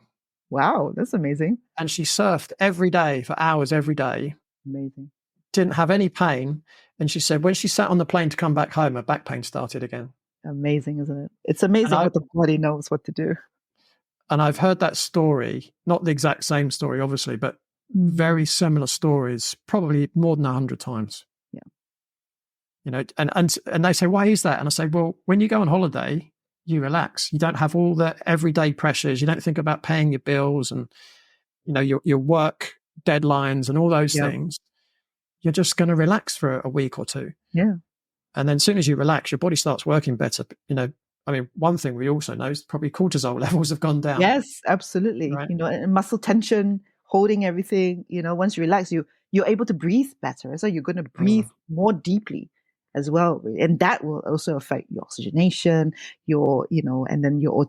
Wow, that's amazing. And she surfed every day for hours every day. Amazing. Didn't have any pain. And she said when she sat on the plane to come back home, her back pain started again. Amazing, isn't it? It's amazing what the body knows what to do. And I've heard that story, not the exact same story, obviously, but very similar stories, probably more than 100 times. Yeah. You know, and they say, why is that? And I say, well, when you go on holiday, you relax. You don't have all the everyday pressures. You don't think about paying your bills and, you know, your work deadlines and all those things. You're just going to relax for a week or two. Yeah. And then as soon as you relax, your body starts working better. You know, I mean, one thing we also know is probably cortisol levels have gone down. Yes, absolutely. Right. And muscle tension, holding everything, once you relax, you're able to breathe better. So you're going to breathe more deeply as well. And that will also affect your oxygenation, and then your,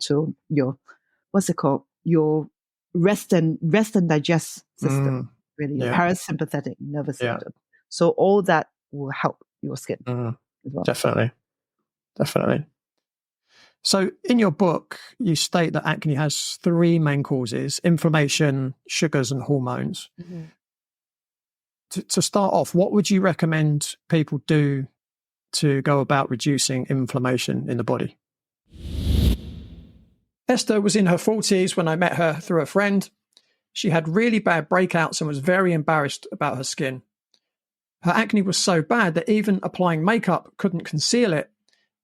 what's it called? Your rest and digest system, really, your Yeah. parasympathetic nervous Yeah. system. So all that will help your skin as well. Definitely. So in your book, you state that acne has three main causes: inflammation, sugars, and hormones. Mm-hmm. To start off, what would you recommend people do to go about reducing inflammation in the body? Esther was in her 40s when I met her through a friend. She had really bad breakouts and was very embarrassed about her skin. Her acne was so bad that even applying makeup couldn't conceal it,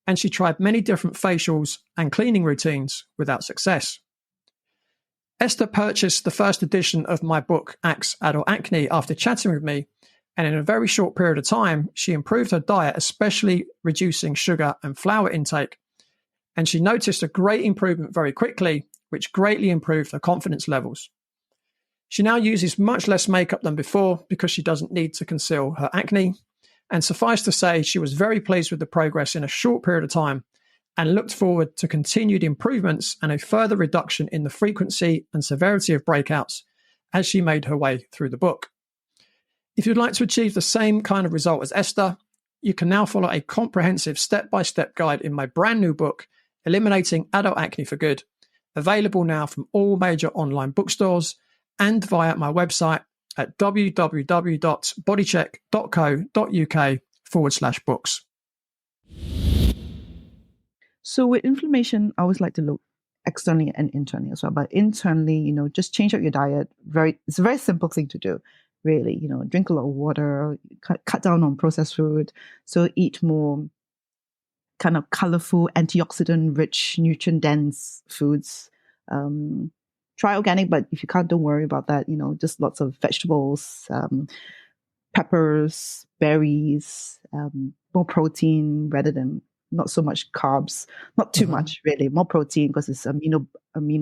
and she tried many different facials and cleaning routines without success. Esther purchased the first edition of my book, Axe Adult Acne, after chatting with me, and in a very short period of time, she improved her diet, especially reducing sugar and flour intake, and she noticed a great improvement very quickly, which greatly improved her confidence levels. She now uses much less makeup than before because she doesn't need to conceal her acne. And suffice to say, she was very pleased with the progress in a short period of time and looked forward to continued improvements and a further reduction in the frequency and severity of breakouts as she made her way through the book. If you'd like to achieve the same kind of result as Esther, you can now follow a comprehensive step-by-step guide in my brand new book, Eliminating Adult Acne for Good, available now from all major online bookstores and via my website at www.bodycheck.co.uk/books. So with inflammation, I always like to look externally and internally as well. But internally, just change out your diet. It's a very simple thing to do, really. Drink a lot of water, cut down on processed food. So eat more kind of colorful, antioxidant-rich, nutrient-dense foods. Try organic, but if you can't, don't worry about that. Just lots of vegetables, peppers, berries, more protein rather than not so much carbs, not too much really, more protein because it's amino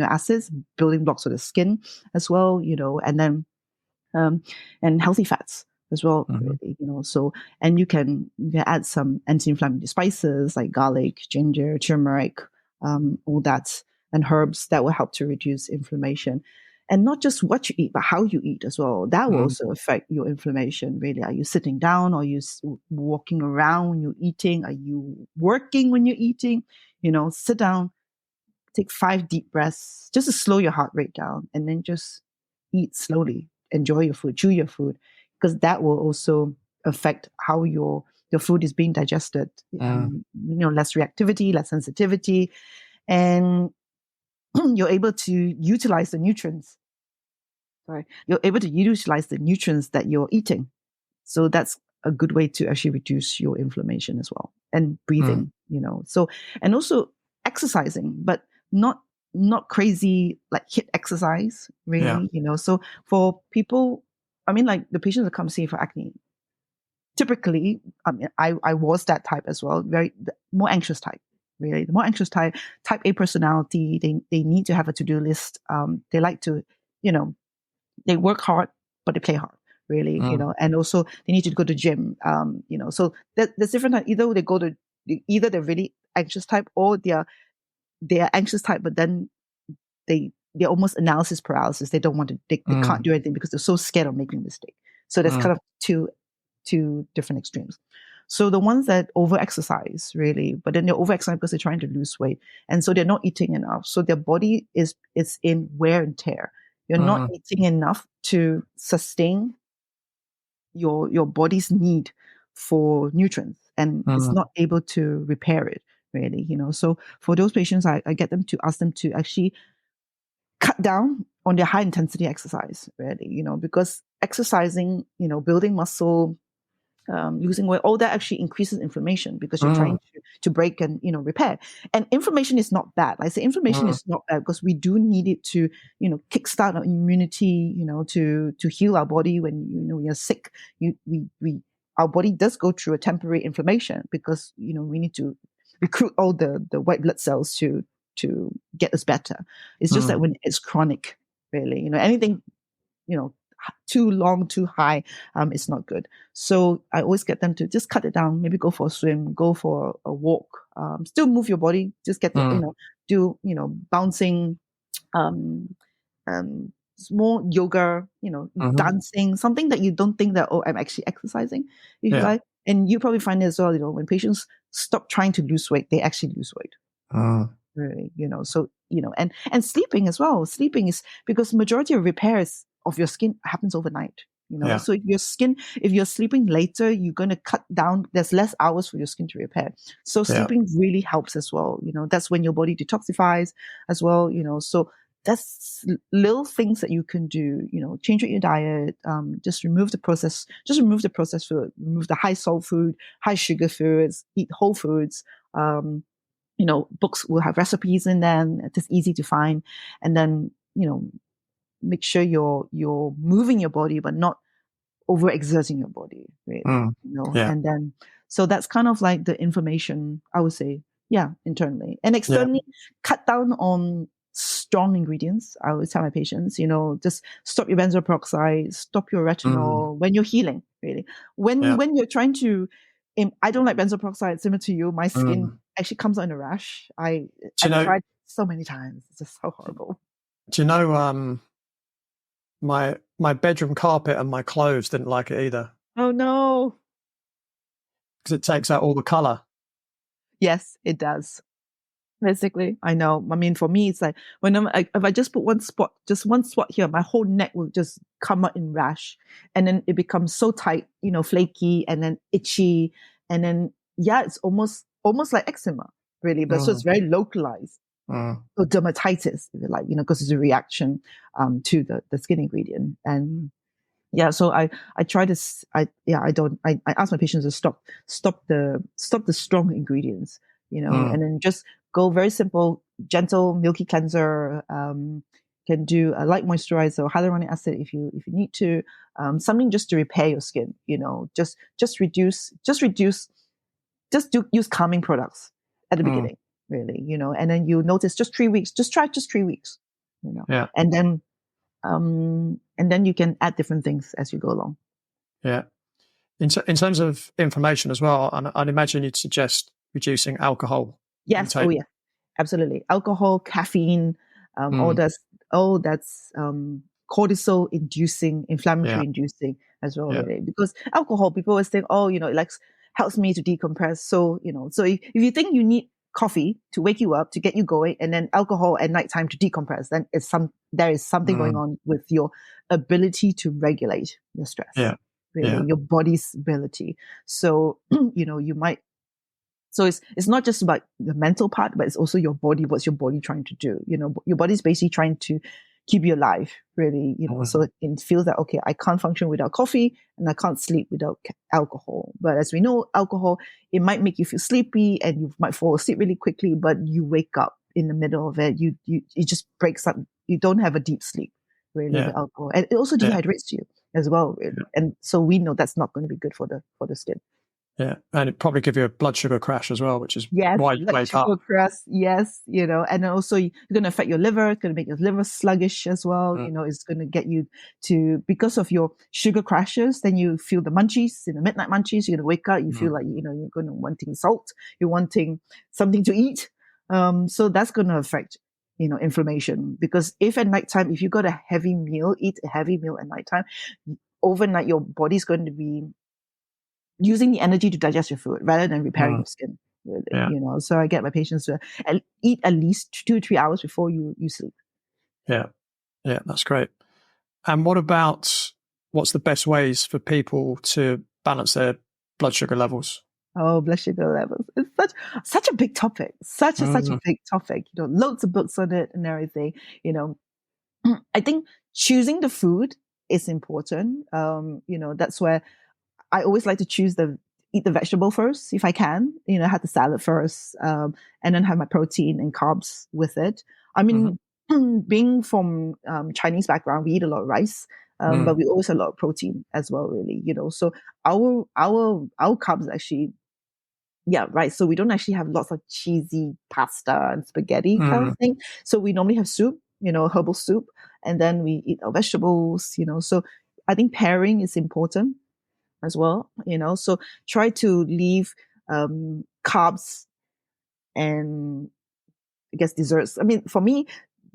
acids, building blocks for the skin as well, and then and healthy fats as well, really, so, and you can add some anti-inflammatory spices like garlic, ginger, turmeric, all that, and herbs that will help to reduce inflammation. And not just what you eat, but how you eat as well. That will also affect your inflammation, really. Are you sitting down? Are you walking around when you're eating? Are you working when you're eating? Sit down, take 5 deep breaths, just to slow your heart rate down, and then just eat slowly. Enjoy your food, chew your food, because that will also affect how your food is being digested. Less reactivity, less sensitivity, and you're able to utilize the nutrients. You're able to utilize the nutrients that you're eating. So that's a good way to actually reduce your inflammation as well. And breathing, So, and also exercising, but not crazy like HIIT exercise, really. So for people, like the patients that come see for acne, typically, I was that type as well, more anxious type. Really, the more anxious type A personality, they need to have a to-do list. They like to, they work hard, but they play hard, really, and also they need to go to gym, so there's different types. Either they're really anxious type or they're anxious type, but then they're almost analysis paralysis. They don't want to, they can't do anything because they're so scared of making a mistake. So there's kind of two different extremes. So the ones that over-exercise, really, but then they're over-exercise because they're trying to lose weight. And so they're not eating enough. So their body is in wear and tear. You're not eating enough to sustain your body's need for nutrients, and it's not able to repair it, really. So for those patients, I get them to ask them to actually cut down on their high intensity exercise, really, because exercising, building muscle, losing weight, all that actually increases inflammation because you're trying to break and repair. And inflammation is not bad. I say inflammation is not bad because we do need it to kickstart our immunity, to heal our body when we are sick. Our body does go through a temporary inflammation because we need to recruit all the white blood cells to get us better. It's just that when it's chronic, really, anything, too long, too high, it's not good. So I always get them to just cut it down, maybe go for a swim, go for a walk, still move your body, just get the, do, bouncing, more yoga, dancing, something that you don't think that, oh, I'm actually exercising, if you like. And you probably find it as well, when patients stop trying to lose weight, they actually lose weight. Really, so, and sleeping as well. Sleeping is because majority of repairs of your skin happens overnight. So if you're sleeping later, you're going to cut down, there's less hours for your skin to repair. So sleeping really helps as well. That's when your body detoxifies as well, so that's little things that you can do, change your diet, just remove the processed food, remove the high salt food, high sugar foods, eat whole foods. Books will have recipes in them. It's easy to find. And then, make sure you're moving your body, but not overexerting your body, really, and then, so that's kind of like the information I would say, internally and externally, cut down on strong ingredients. I always tell my patients, just stop your benzoyl peroxide, stop your retinol when you're healing, really. When you're trying to, I don't like benzoyl peroxide, similar to you, my skin actually comes out in a rash. I've tried so many times. It's just so horrible. Do you know, my bedroom carpet and my clothes didn't like it either. Oh no. Because it takes out all the color. Yes, it does. Basically, I know. I mean, for me, it's like if I just put one spot here, my whole neck will just come out in rash, and then it becomes so tight, flaky, and then itchy, and then it's almost like eczema, really. But so it's very localized. Or dermatitis, if you like, because it's a reaction to the skin ingredient. And so I try to I ask my patients to stop the strong ingredients, and then just go very simple, gentle, milky cleanser. Can do a light moisturizer or hyaluronic acid if you need to. Something just to repair your skin. Just use calming products at the beginning, really. And then you notice just 3 weeks. Just try 3 weeks. And then you can add different things as you go along. Yeah. In terms of inflammation as well, I'd imagine you'd suggest reducing alcohol. Yes. Oh, yeah. Absolutely. Alcohol, caffeine, all that's cortisol inducing, inflammatory inducing as well. Really. Because alcohol, people always think, it helps me to decompress. So, so if you think you need coffee to wake you up, to get you going, and then alcohol at nighttime to decompress, then there is something going on with your ability to regulate your stress. Really, your body's ability. So, you might. So it's not just about the mental part, but it's also your body. What's your body trying to do? Your body's basically trying to keep you alive, really. So it feels that, okay, I can't function without coffee and I can't sleep without alcohol. But as we know, alcohol, it might make you feel sleepy and you might fall asleep really quickly, but you wake up in the middle of it. It just breaks up. You don't have a deep sleep, really, with alcohol. And it also dehydrates you as well. Really. And so we know that's not going to be good for the skin. Yeah, and it probably give you a blood sugar crash as well, which is why you wake up. Crash, yes, and then also you're going to affect your liver. It's going to make your liver sluggish as well. It's going to get you to, because of your sugar crashes, then you feel the munchies, midnight munchies. You're going to wake up, you feel like, you're going to wanting salt, you're wanting something to eat. So that's going to affect, inflammation, because if at nighttime, if you got a heavy meal, eat a heavy meal at nighttime, overnight your body's going to be using the energy to digest your food rather than repairing your skin. Really, so I get my patients to eat at least 2 to 3 hours before you sleep. Yeah, that's great. And what's the best ways for people to balance their blood sugar levels? Oh, blood sugar levels. It's such a big topic. Such a big topic. Loads of books on it and everything. I think choosing the food is important. That's where I always like to eat the vegetable first, if I can, have the salad first, and then have my protein and carbs with it. I mean, being from Chinese background, we eat a lot of rice, but we always have a lot of protein as well, really, so our carbs actually Yeah, right. So we don't actually have lots of cheesy pasta and spaghetti kind of thing. So we normally have soup, herbal soup, and then we eat our vegetables. So I think pairing is important as well. So try to leave carbs and I guess desserts. I mean, for me,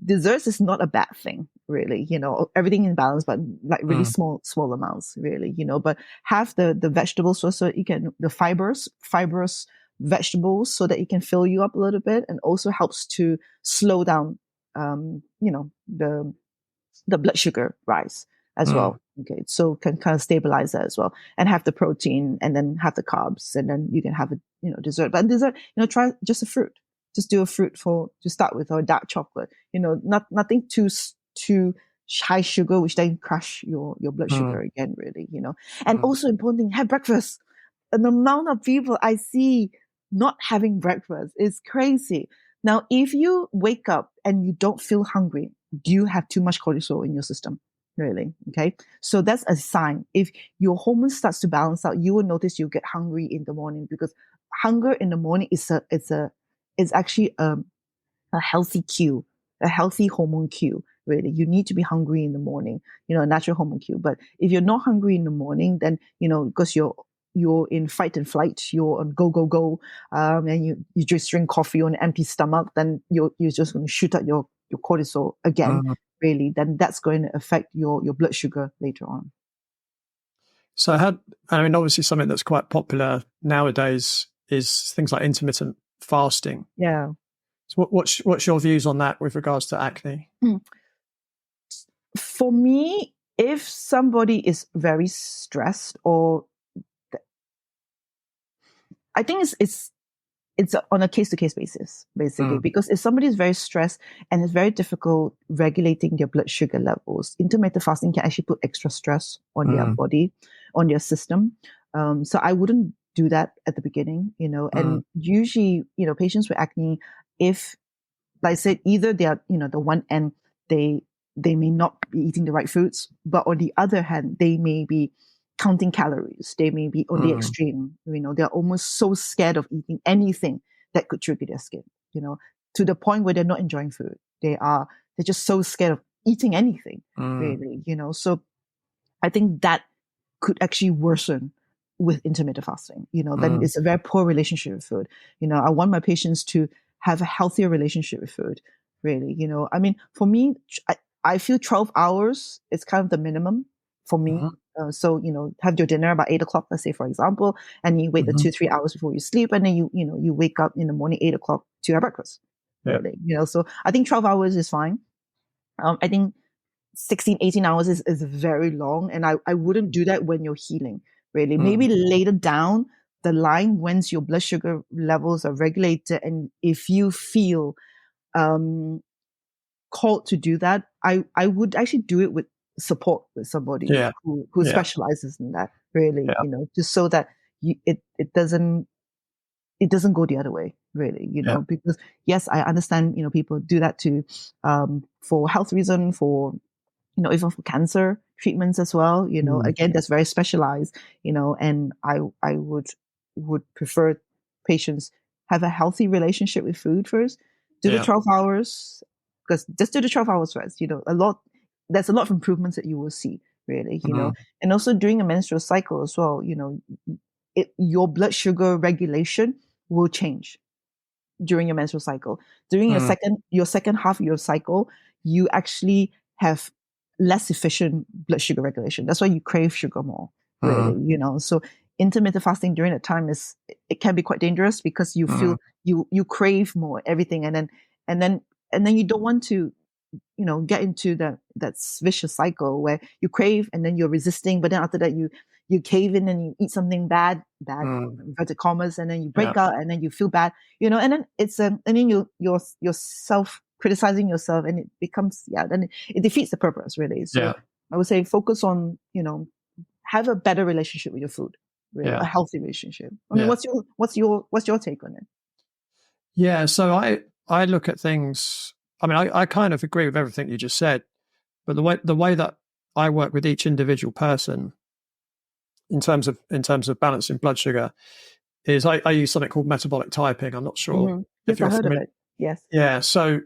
desserts is not a bad thing, really. Everything in balance, but like really small amounts, really. But have the vegetables so you can the fibrous vegetables so that it can fill you up a little bit and also helps to slow down, the blood sugar rise as well. Okay, so can kind of stabilize that as well, and have the protein, and then have the carbs, and then you can have a dessert. But dessert, try just a fruit. Just do a fruit to start with, or dark chocolate. Nothing too high sugar, which then crush your blood sugar again. Really. And also important thing, have breakfast. An amount of people I see not having breakfast is crazy. Now, if you wake up and you don't feel hungry, do you have too much cortisol in your system? Really? Okay. So that's a sign. If your hormone starts to balance out, you will notice you get hungry in the morning, because hunger in the morning is actually a healthy cue, a healthy hormone cue. Really, you need to be hungry in the morning. A natural hormone cue. But if you're not hungry in the morning, then because you're in fight and flight, you're on go, and you just drink coffee on an empty stomach, then you're just going to shoot out your cortisol again. Really, then that's going to affect your blood sugar later on. So obviously something that's quite popular nowadays is things like intermittent fasting. Yeah. So what's your views on that with regards to acne? For me, if somebody is very stressed, or I think it's on a case-to-case basis, basically, because if somebody is very stressed and it's very difficult regulating their blood sugar levels, intermittent fasting can actually put extra stress on their body, on their system. So I wouldn't do that at the beginning, and usually, patients with acne, if, like I said, either they are, the one end, they may not be eating the right foods, but on the other hand, they may be counting calories. They may be on the extreme. They're almost so scared of eating anything that could trigger their skin, to the point where they're not enjoying food. They're just so scared of eating anything, really, So I think that could actually worsen with intermittent fasting. Then it's a very poor relationship with food. I want my patients to have a healthier relationship with food, really. I mean, for me, I feel 12 hours is kind of the minimum for me. So, have your dinner about 8 o'clock, let's say, for example, and you wait the 2-3 hours before you sleep. And then you wake up in the morning, 8 o'clock, to have breakfast. Really, so I think 12 hours is fine. I think 16, 18 hours is very long. And I wouldn't do that when you're healing, really. Maybe later down the line, once your blood sugar levels are regulated, and if you feel called to do that, I would actually do it with support, with somebody who specializes in that, really, just so that it doesn't go the other way, really, because yes, I understand, people do that to for health reason, for even for cancer treatments as well, again, that's very specialized, and I would prefer patients have a healthy relationship with food first, do the 12 hours, because just do the 12 hours first, there's a lot of improvements that you will see, really, and also during a menstrual cycle as well, your blood sugar regulation will change during your menstrual cycle. During your second half of your cycle, you actually have less efficient blood sugar regulation. That's why you crave sugar more, really, So intermittent fasting during that time it can be quite dangerous, because you feel you crave more everything, and then you don't want to get into that vicious cycle where you crave and then you're resisting, but then after that you cave in and you eat something bad, inverted commas, and then you break out and then you feel bad, and then it's and then you're self criticizing yourself, and it becomes then it defeats the purpose, really. So I would say focus on have a better relationship with your food, really, a healthy relationship. I mean, what's your take on it? Yeah, so I look at things. I mean, I kind of agree with everything you just said, but the way that I work with each individual person in terms of balancing blood sugar is I use something called metabolic typing. I'm not sure if Yes, I you're heard of familiar. it. Yes. Yeah. So,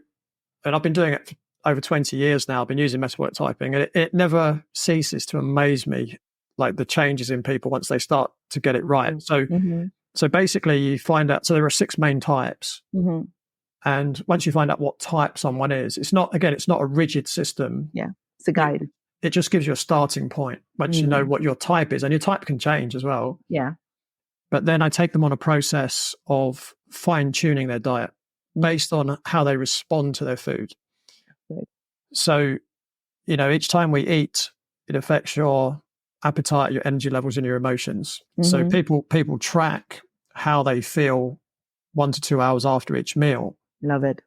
and I've been doing it for over 20 years now. I've been using metabolic typing, and it never ceases to amaze me, like the changes in people once they start to get it right. So basically you find out, so there are 6 main types. And once you find out what type someone is, it's not a rigid system. Yeah. It's a guide. It just gives you a starting point once you know what your type is, and your type can change as well. Yeah. But then I take them on a process of fine tuning their diet based on how they respond to their food. Good. So, each time we eat, it affects your appetite, your energy levels, and your emotions. So people track how they feel 1 to 2 hours after each meal. Love it.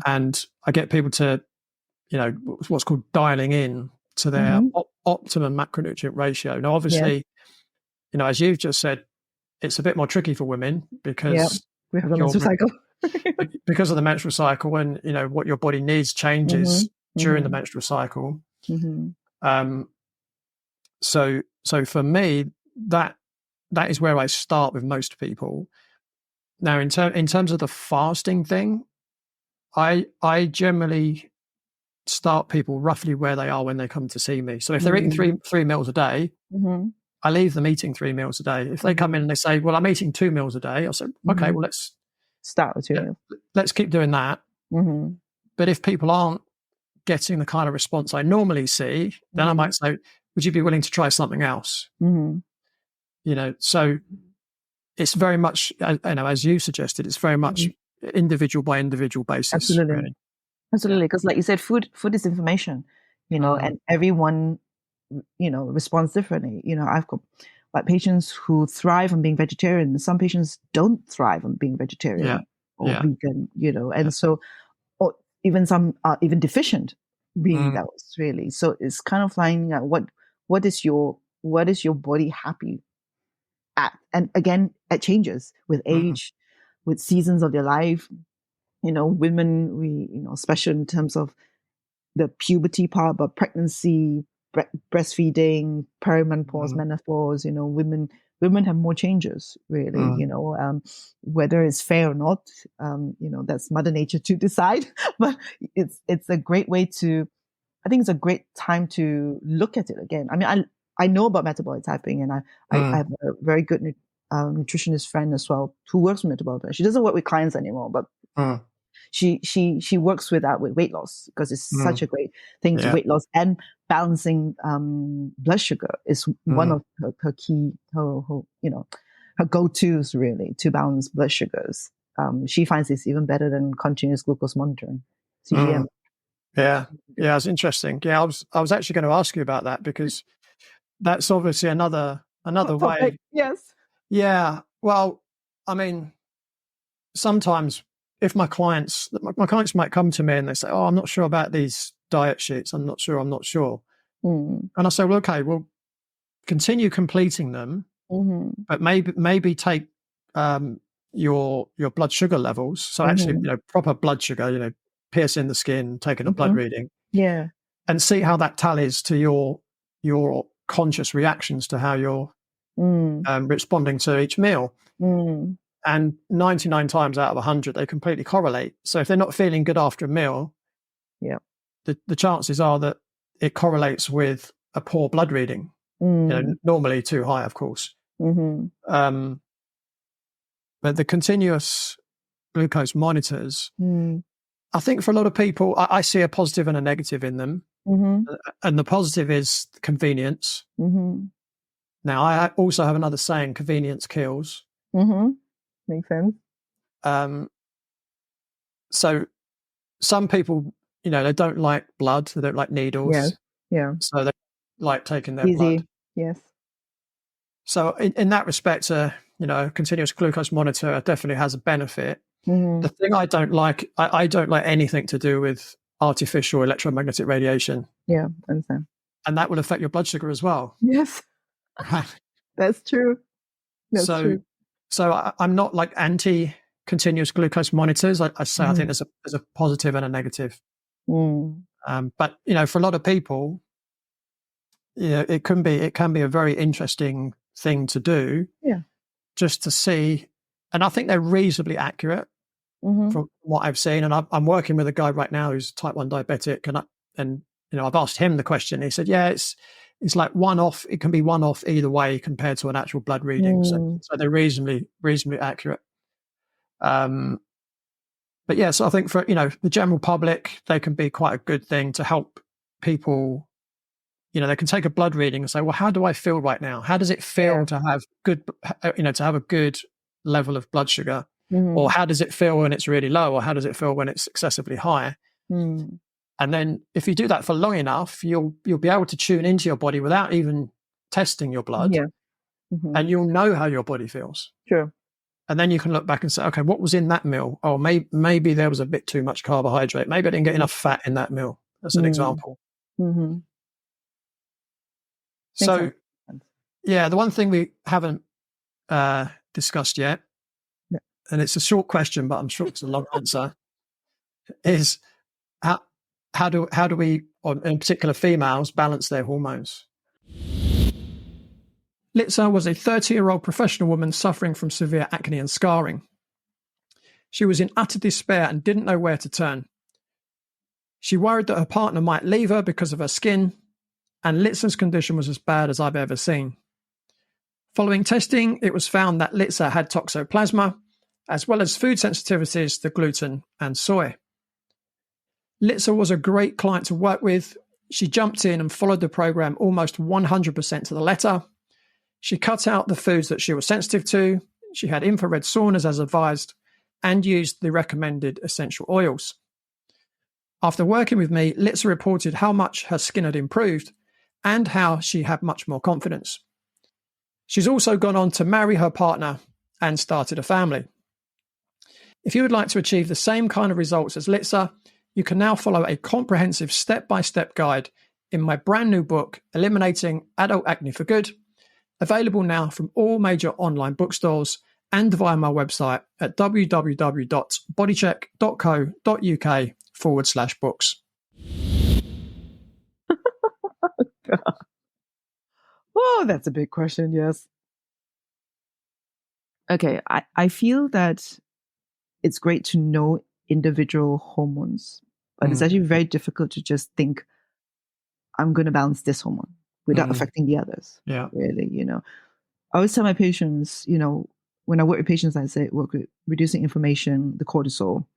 And I get people to, what's called dialing in to their optimum macronutrient ratio. Now, obviously, as you've just said, it's a bit more tricky for women because we have a menstrual cycle. Because of the menstrual cycle, and what your body needs changes during the menstrual cycle. So for me, that is where I start with most people. Now, in terms of the fasting thing, I generally start people roughly where they are when they come to see me. So if they're eating three meals a day, I leave them eating 3 meals a day. If they come in and they say, well, I'm eating 2 meals a day, I'll say, okay, well, let's start with 2 meals. Let's keep doing that. But if people aren't getting the kind of response I normally see, then I might say, would you be willing to try something else? So it's very much, as you suggested, it's very much individual by individual basis. Absolutely. Really. Absolutely. Because like you said, food is information, and everyone, responds differently. I've got like patients who thrive on being vegetarian. Some patients don't thrive on being vegetarian or vegan, and so, or even some are even deficient being those really. So it's kind of finding out what is your body happy at, and again, it changes with age, with seasons of their life. Women, we, especially in terms of the puberty part, but pregnancy, breastfeeding, perimenopause, menopause, women have more changes really, whether it's fair or not, that's Mother Nature to decide, but it's a great way to, I think it's a great time to look at it again. I mean, I know about metabolic typing, and I have a very good nutritionist friend as well who works with metabolic typing. She doesn't work with clients anymore, but she works with that with weight loss, because it's such a great thing to weight loss, and balancing blood sugar is one of her key her go-tos really to balance blood sugars. She finds this even better than continuous glucose monitoring, CGM. Yeah, it's interesting. Yeah, I was actually going to ask you about that, because that's obviously another way. Yes. Yeah. Well, I mean, sometimes if my clients might come to me and they say, "Oh, I'm not sure about these diet sheets. I'm not sure." And I say, "Well, okay, well, continue completing them, but maybe take your blood sugar levels. So actually, proper blood sugar, piercing the skin, taking a blood reading, and see how that tallies to your conscious reactions to how you're responding to each meal." And 99 times out of 100, they completely correlate. So if they're not feeling good after a meal, the chances are that it correlates with a poor blood reading. Normally too high, of course. But the continuous glucose monitors, I think for a lot of people, I see a positive and a negative in them. And the positive is convenience. Now, I also have another saying: convenience kills. Makes sense. So some people, they don't like blood, they don't like needles. So they like taking their blood. Yes. So in that respect, continuous glucose monitor definitely has a benefit. The thing I don't like, I don't like anything to do with artificial electromagnetic radiation. Yeah, I understand. And that will affect your blood sugar as well. Yes. That's true. That's true. So I'm not like anti-continuous glucose monitors. I say I think there's a positive and a negative. But for a lot of people, it can be a very interesting thing to do. Yeah. Just to see and I think they're reasonably accurate Mm-hmm. from what I've seen. And I'm working with a guy right now who's type 1 diabetic, and I've asked him the question. He said, yeah, it's like one off. It can be one off either way compared to an actual blood reading. So they're reasonably accurate. But yeah, so I think for the general public, they can be quite a good thing to help people. They can take a blood reading and say, well, how do I feel right now? How does it feel to have to have a good level of blood sugar? Or how does it feel when it's really low? Or how does it feel when it's excessively high? And then if you do that for long enough, you'll be able to tune into your body without even testing your blood. Yeah. And you'll know how your body feels. Sure. And then you can look back and say, okay, what was in that meal? Oh, maybe there was a bit too much carbohydrate. Maybe I didn't get enough fat in that meal. That's an example. So, yeah, the one thing we haven't discussed yet, and it's a short question, but I'm sure it's a long answer, is how do we, in particular females, balance their hormones? Litsa was a 30-year-old professional woman suffering from severe acne and scarring. She was in utter despair and didn't know where to turn. She worried that her partner might leave her because of her skin, and Litsa's condition was as bad as I've ever seen. Following testing, it was found that Litsa had toxoplasma, as well as food sensitivities to gluten and soy. Litsa was a great client to work with. She jumped in and followed the program almost 100% to the letter. She cut out the foods that she was sensitive to. She had infrared saunas as advised and used the recommended essential oils. After working with me, Litsa reported how much her skin had improved and how she had much more confidence. She's also gone on to marry her partner and started a family. If you would like to achieve the same kind of results as Litsa, you can now follow a comprehensive step-by-step guide in my brand new book, Eliminating Adult Acne for Good, available now from all major online bookstores and via my website at www.bodycheck.co.uk/books. Oh, that's a big question, yes. Okay, I feel that it's great to know individual hormones, but it's actually very difficult to just think, I'm going to balance this hormone without affecting the others. Yeah. Really, I always tell my patients, when I work with patients, I say, work with reducing inflammation, the cortisol,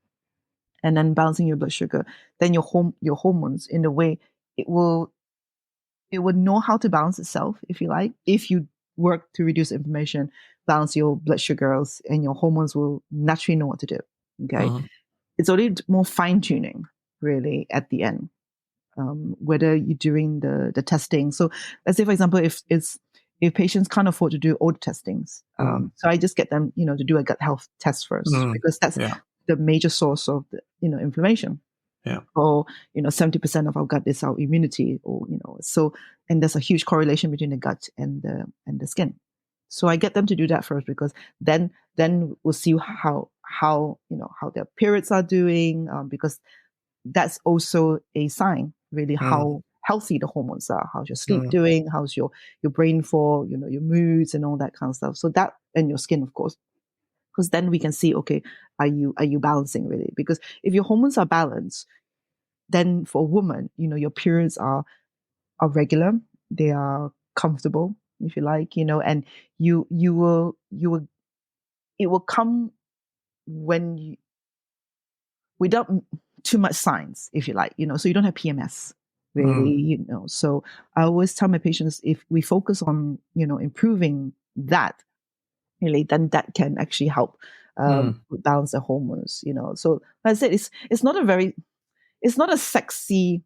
and then balancing your blood sugar. Then your hormones, in a way, it will know how to balance itself, if you like. If you work to reduce inflammation, balance your blood sugars, and your hormones will naturally know what to do. Okay. It's only more fine tuning, really, at the end. Whether you're doing the testing. So let's say, for example, if patients can't afford to do all the testings, so I just get them, to do a gut health test first, because that's the major source of the, inflammation. Yeah. Or 70% of our gut is our immunity, or so, and there's a huge correlation between the gut and the skin. So I get them to do that first, because then we'll see how their periods are doing, because that's also a sign, really, how healthy the hormones are. How's your sleep doing? How's your brain for your moods and all that kind of stuff. So that, and your skin, of course, because then we can see, okay, are you balancing, really? Because if your hormones are balanced, then for a woman, your periods are regular, they are comfortable, if you like, and you will it will come when without too much signs, if you like, so you don't have PMS, really, So I always tell my patients, if we focus on, improving that, really, then that can actually help balance the hormones, So like I said, it's not a sexy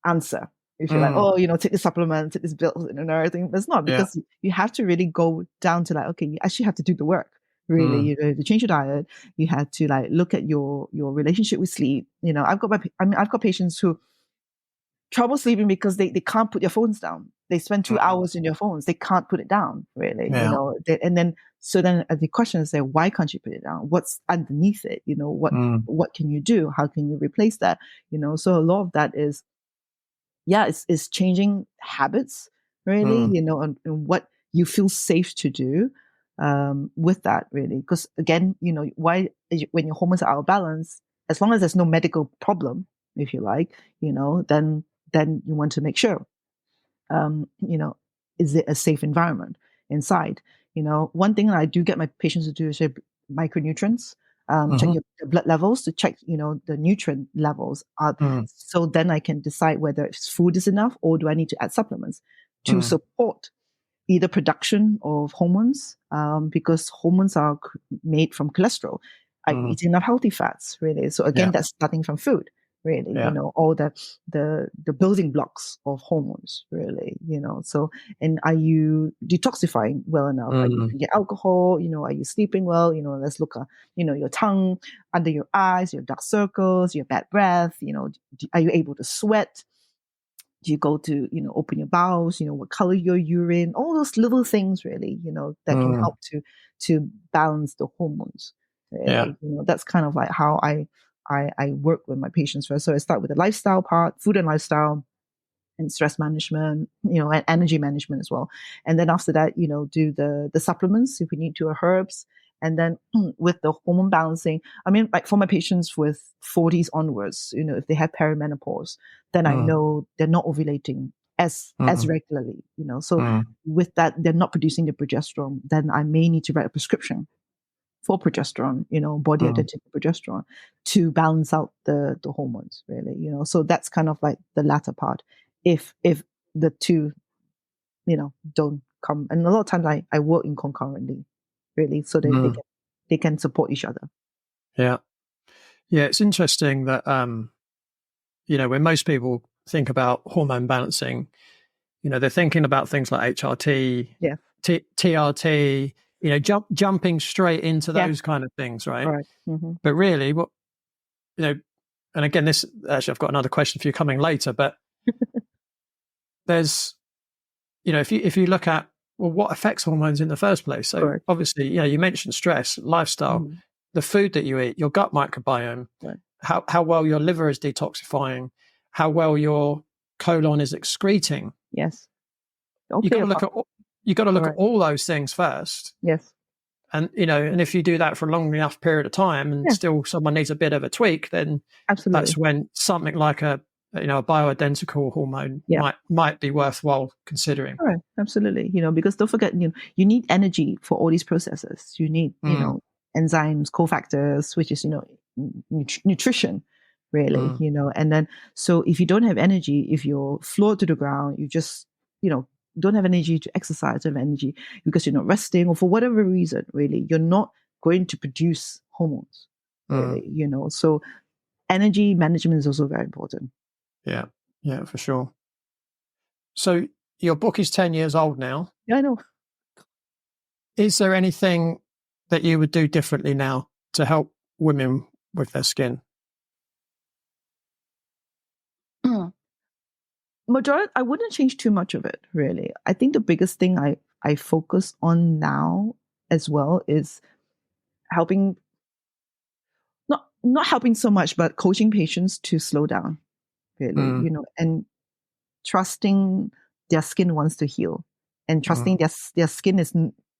answer. If you're like, take this supplement, take this pill, and everything. But it's not, because you have to really go down to, like, okay, you actually have to do the work. Really, you have to change your diet. You have to, like, look at your relationship with sleep. I've got patients who trouble sleeping because they can't put their phones down. They spend 2 hours in their phones. They can't put it down, really. And then the question is, why can't you put it down? What's underneath it? What can you do? How can you replace that? So a lot of that is, it's changing habits, really, and what you feel safe to do. with that, really. Because again, when your hormones are out of balance, as long as there's no medical problem, if you like, then you want to make sure, is it a safe environment inside? One thing that I do get my patients to do is check micronutrients, check your blood levels to check, the nutrient levels are, so then I can decide whether food is enough or do I need to add supplements to support either production of hormones, because hormones are made from cholesterol. I'm eating enough healthy fats, really. So again, that's starting from food, really. All the building blocks of hormones, really. So, and are you detoxifying well enough? Are you drinking alcohol? Are you sleeping well? Let's look at your tongue, under your eyes, your dark circles, your bad breath. Are you able to sweat? Do you go to, open your bowels, what color your urine, all those little things, really, that can help to balance the hormones. Really. That's kind of like how I work with my patients first. So I start with the lifestyle part, food and lifestyle, and stress management, and energy management as well. And then after that, do the supplements if we need to, or herbs. And then with the hormone balancing, I mean, like for my patients with 40s onwards, if they have perimenopause, then I know they're not ovulating as regularly, So with that, they're not producing the progesterone. Then I may need to write a prescription for progesterone, body identical progesterone, to balance out the hormones, really, So that's kind of like the latter part. If the two, don't come, and a lot of times I work in concurrently, really, so that they can support each other. Yeah. It's interesting that when most people think about hormone balancing, they're thinking about things like HRT, TRT, jumping straight into those kind of things, right? Right. But really, what and again, this actually, I've got another question for you coming later, but there's, if you look at, well, what affects hormones in the first place? So obviously, you mentioned stress, lifestyle, the food that you eat, your gut microbiome, how well your liver is detoxifying, how well your colon is excreting. Yes. You got to look at all those things first. Yes. And and if you do that for a long enough period of time, and still someone needs a bit of a tweak, then that's when something like a bioidentical hormone might be worthwhile considering. All right, absolutely. Because don't forget, you need energy for all these processes. You need, enzymes, cofactors, which is, nutrition, really, and then, so if you don't have energy, if you're floored to the ground, you just, don't have energy to exercise, don't have energy because you're not resting, or for whatever reason, really, you're not going to produce hormones, really, so energy management is also very important. Yeah, for sure. So your book is 10 years old now. Yeah, I know. Is there anything that you would do differently now to help women with their skin? Majority, I wouldn't change too much of it, really. I think the biggest thing I focus on now as well is helping, not helping so much, but coaching patients to slow down, really, and trusting their skin wants to heal, and trusting their skin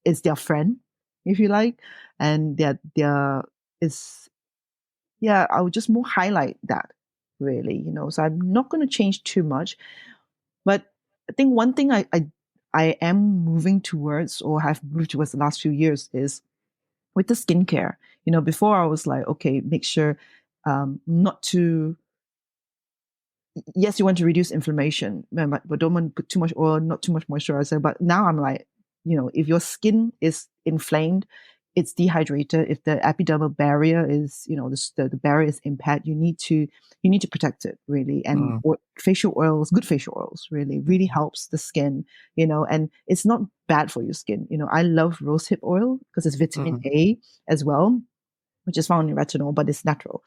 is their friend, if you like, and their is, I would just more highlight that, really, So I'm not going to change too much, but I think one thing I am moving towards, or have moved towards the last few years, is with the skincare. Before I was like, okay, make sure not to. Yes, you want to reduce inflammation, but don't want to put too much oil, not too much moisturizer. But now I'm like, if your skin is inflamed, it's dehydrated, if the epidermal barrier is, the barrier is impaired, you need to protect it, really. And facial oils, good facial oils, really helps the skin, and it's not bad for your skin. I love rosehip oil because it's vitamin A as well, which is found in retinol, but it's natural.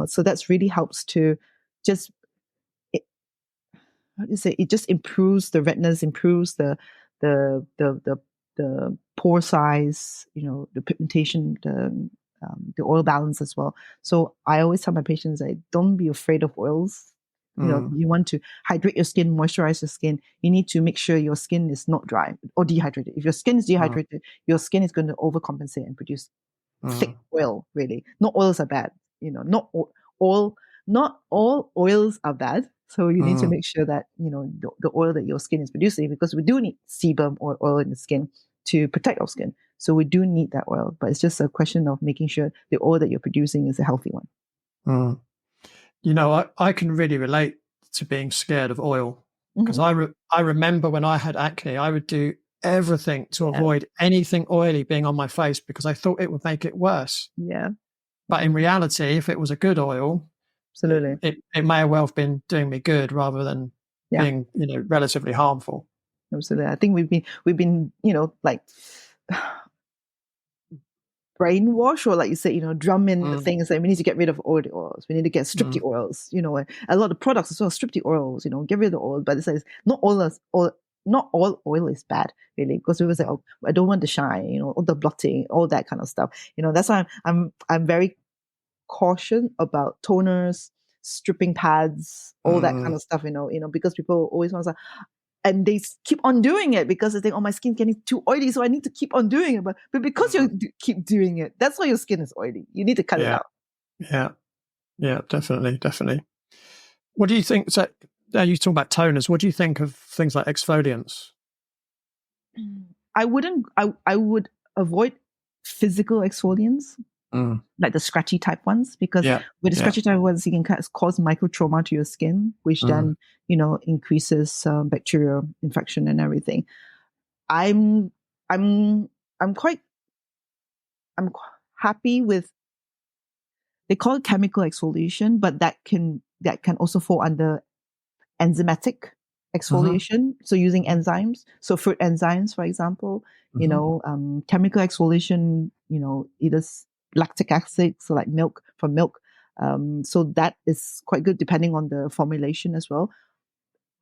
So that's really helps to just, how do you say, it just improves the redness, improves the pore size, the pigmentation, the oil balance as well. So I always tell my patients, don't be afraid of oils. You want to hydrate your skin, moisturize your skin. You need to make sure your skin is not dry or dehydrated. If your skin is dehydrated, your skin is going to overcompensate and produce thick oil, really. Not oils are bad. Not all oils are bad. So you need to make sure that, the oil that your skin is producing, because we do need sebum or oil in the skin to protect our skin. So we do need that oil, but it's just a question of making sure the oil that you're producing is a healthy one. I can really relate to being scared of oil, because I remember when I had acne, I would do everything to avoid anything oily being on my face because I thought it would make it worse. Yeah. But in reality, if it was a good oil, absolutely, it may well have been doing me good rather than being, relatively harmful. Absolutely. I think we've been, like brainwash, or like you said, drum in the things that we need to get rid of all the oils. We need to strip the oils. A lot of products as well strip the oils. Get rid of the oil. But it says not all oil is bad, really, because we will say, "Oh, I don't want the shine," all the blotting, all that kind of stuff. That's why I'm very cautious about toners, stripping pads, all that kind of stuff. Because people always want to say, and they keep on doing it because they think, "Oh, my skin's getting too oily, so I need to keep on doing it." But because you keep doing it, that's why your skin is oily. You need to cut it out. Yeah, definitely. What do you think? So, you talk about toners. What do you think of things like exfoliants? I would avoid physical exfoliants, like the scratchy type ones, because with the scratchy type ones, you can cause micro trauma to your skin, which then increases bacterial infection and everything. I'm quite happy with, they call it chemical exfoliation, but that can also fall under enzymatic exfoliation. So using enzymes, so fruit enzymes, for example, chemical exfoliation, either lactic acid, so like milk. So that is quite good depending on the formulation as well.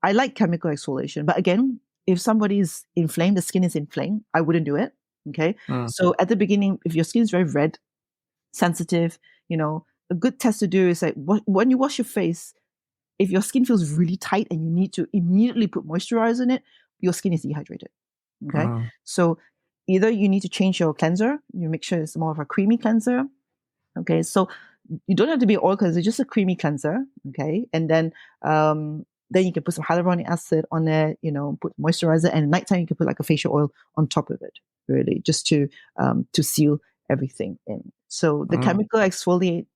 I like chemical exfoliation, but again, if somebody is inflamed, the skin is inflamed, I wouldn't do it. Okay. So at the beginning, if your skin is very red, sensitive, a good test to do is like when you wash your face, if your skin feels really tight and you need to immediately put moisturizer in it, your skin is dehydrated. Okay. So either you need to change your cleanser, you make sure it's more of a creamy cleanser. Okay. So you don't have to be oil cleanser, it's just a creamy cleanser. Okay. And then you can put some hyaluronic acid on it, put moisturizer, and at nighttime you can put like a facial oil on top of it, really, just to seal everything in. So the chemical exfoliate,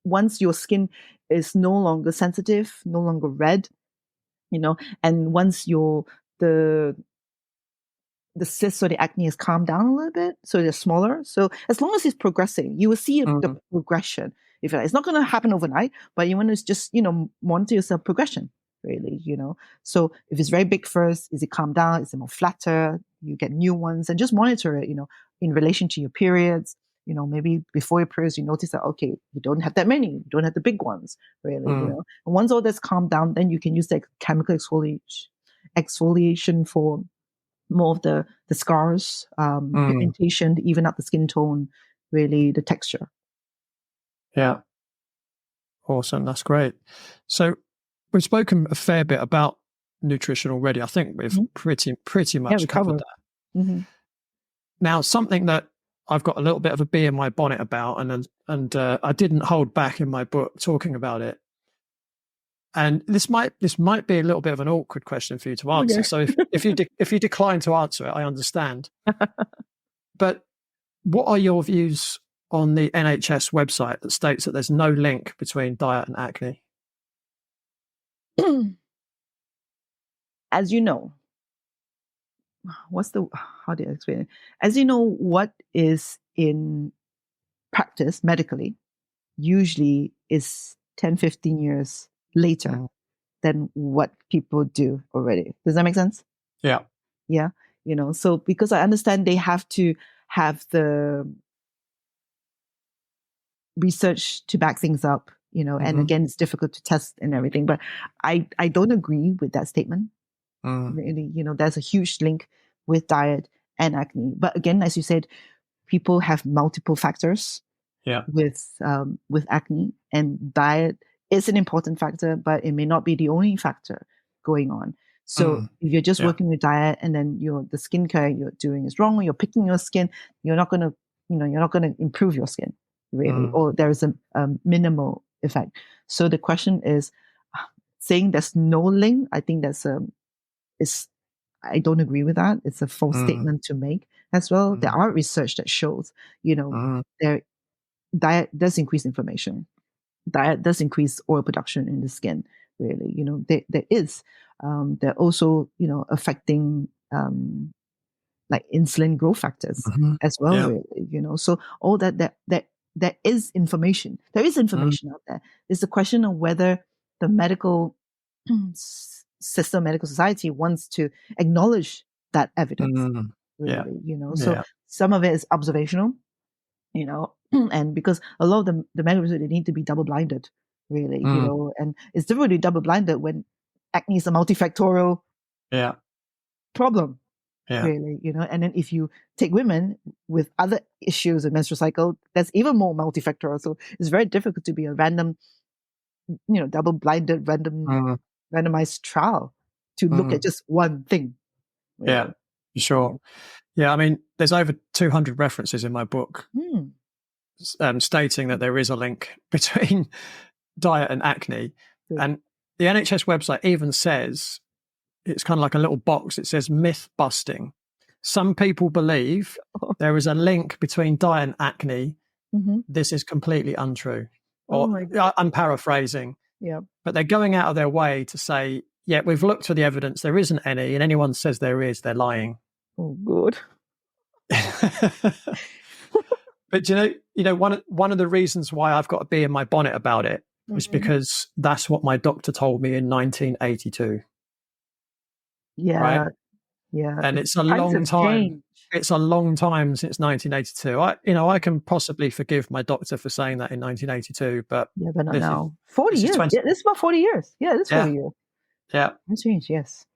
once your skin is no longer sensitive, no longer red, and once the cysts or the acne has calmed down a little bit, so they're smaller. So as long as it's progressing, you will see the progression. If it's not going to happen overnight, but you want to just monitor yourself progression, really. So if it's very big first, is it calmed down? Is it more flatter? You get new ones, and just monitor it. In relation to your periods. Maybe before your periods, you notice that, okay, you don't have that many, you don't have the big ones, really. And once all that's calmed down, then you can use the chemical exfoliation for more of the scars, pigmentation, to even out the skin tone, really, the texture. Yeah. Awesome. That's great. So we've spoken a fair bit about nutrition already. I think we've pretty much covered that. Now, something that I've got a little bit of a bee in my bonnet about, and I didn't hold back in my book talking about it. And this might be a little bit of an awkward question for you to answer. So if you decline to answer it, I understand. But what are your views on the NHS website that states that there's no link between diet and acne? As you know, how do I explain it? As you know, what is in practice medically usually is 10, 15 years later than what people do already. Does that make sense? Yeah. Yeah. So because I understand they have to have the research to back things up, and again, it's difficult to test and everything, but I don't agree with that statement. Really, there's a huge link with diet and acne. But again, as you said, people have multiple factors with acne, and diet is an important factor, but it may not be the only factor going on. So if you're just working with diet and then the skincare you're doing is wrong, or you're picking your skin, you're not going to improve your skin really, or there is a minimal effect. So the question is, saying there's no link, I think I don't agree with that. It's a false statement to make as well. There are research that shows, diet does increase inflammation. Diet does increase oil production in the skin, really. There is. They're also, affecting like insulin growth factors as well, really, so all that there is information. There is information out there. It's a question of whether the medical system, medical society wants to acknowledge that evidence, really, So some of it is observational, and because a lot of the medical research, they need to be double-blinded, really, and it's difficult to be double-blinded when acne is a multifactorial problem, really, and then if you take women with other issues in menstrual cycle, that's even more multifactorial. So it's very difficult to be a random, double-blinded, randomized trial to look at just one thing. Really. Yeah, sure. Yeah, I mean, there's over 200 references in my book stating that there is a link between diet and acne. Good. And the NHS website even says, it's kind of like a little box, it says myth busting. Some people believe there is a link between diet and acne. This is completely untrue. I'm paraphrasing. Yeah. But they're going out of their way to say, yeah, we've looked for the evidence, there isn't any, and anyone says there is, they're lying. Oh, good. But one of the reasons why I've got to be in my bonnet about it is because that's what my doctor told me in 1982. Yeah. Right? Yeah. And it's a long time. Change. It's a long time since 1982. I can possibly forgive my doctor for saying that in 1982, but but not now. 40 years. Yeah, this is about 40 years. Yeah, this 40 years. Yeah. It's changed, yes.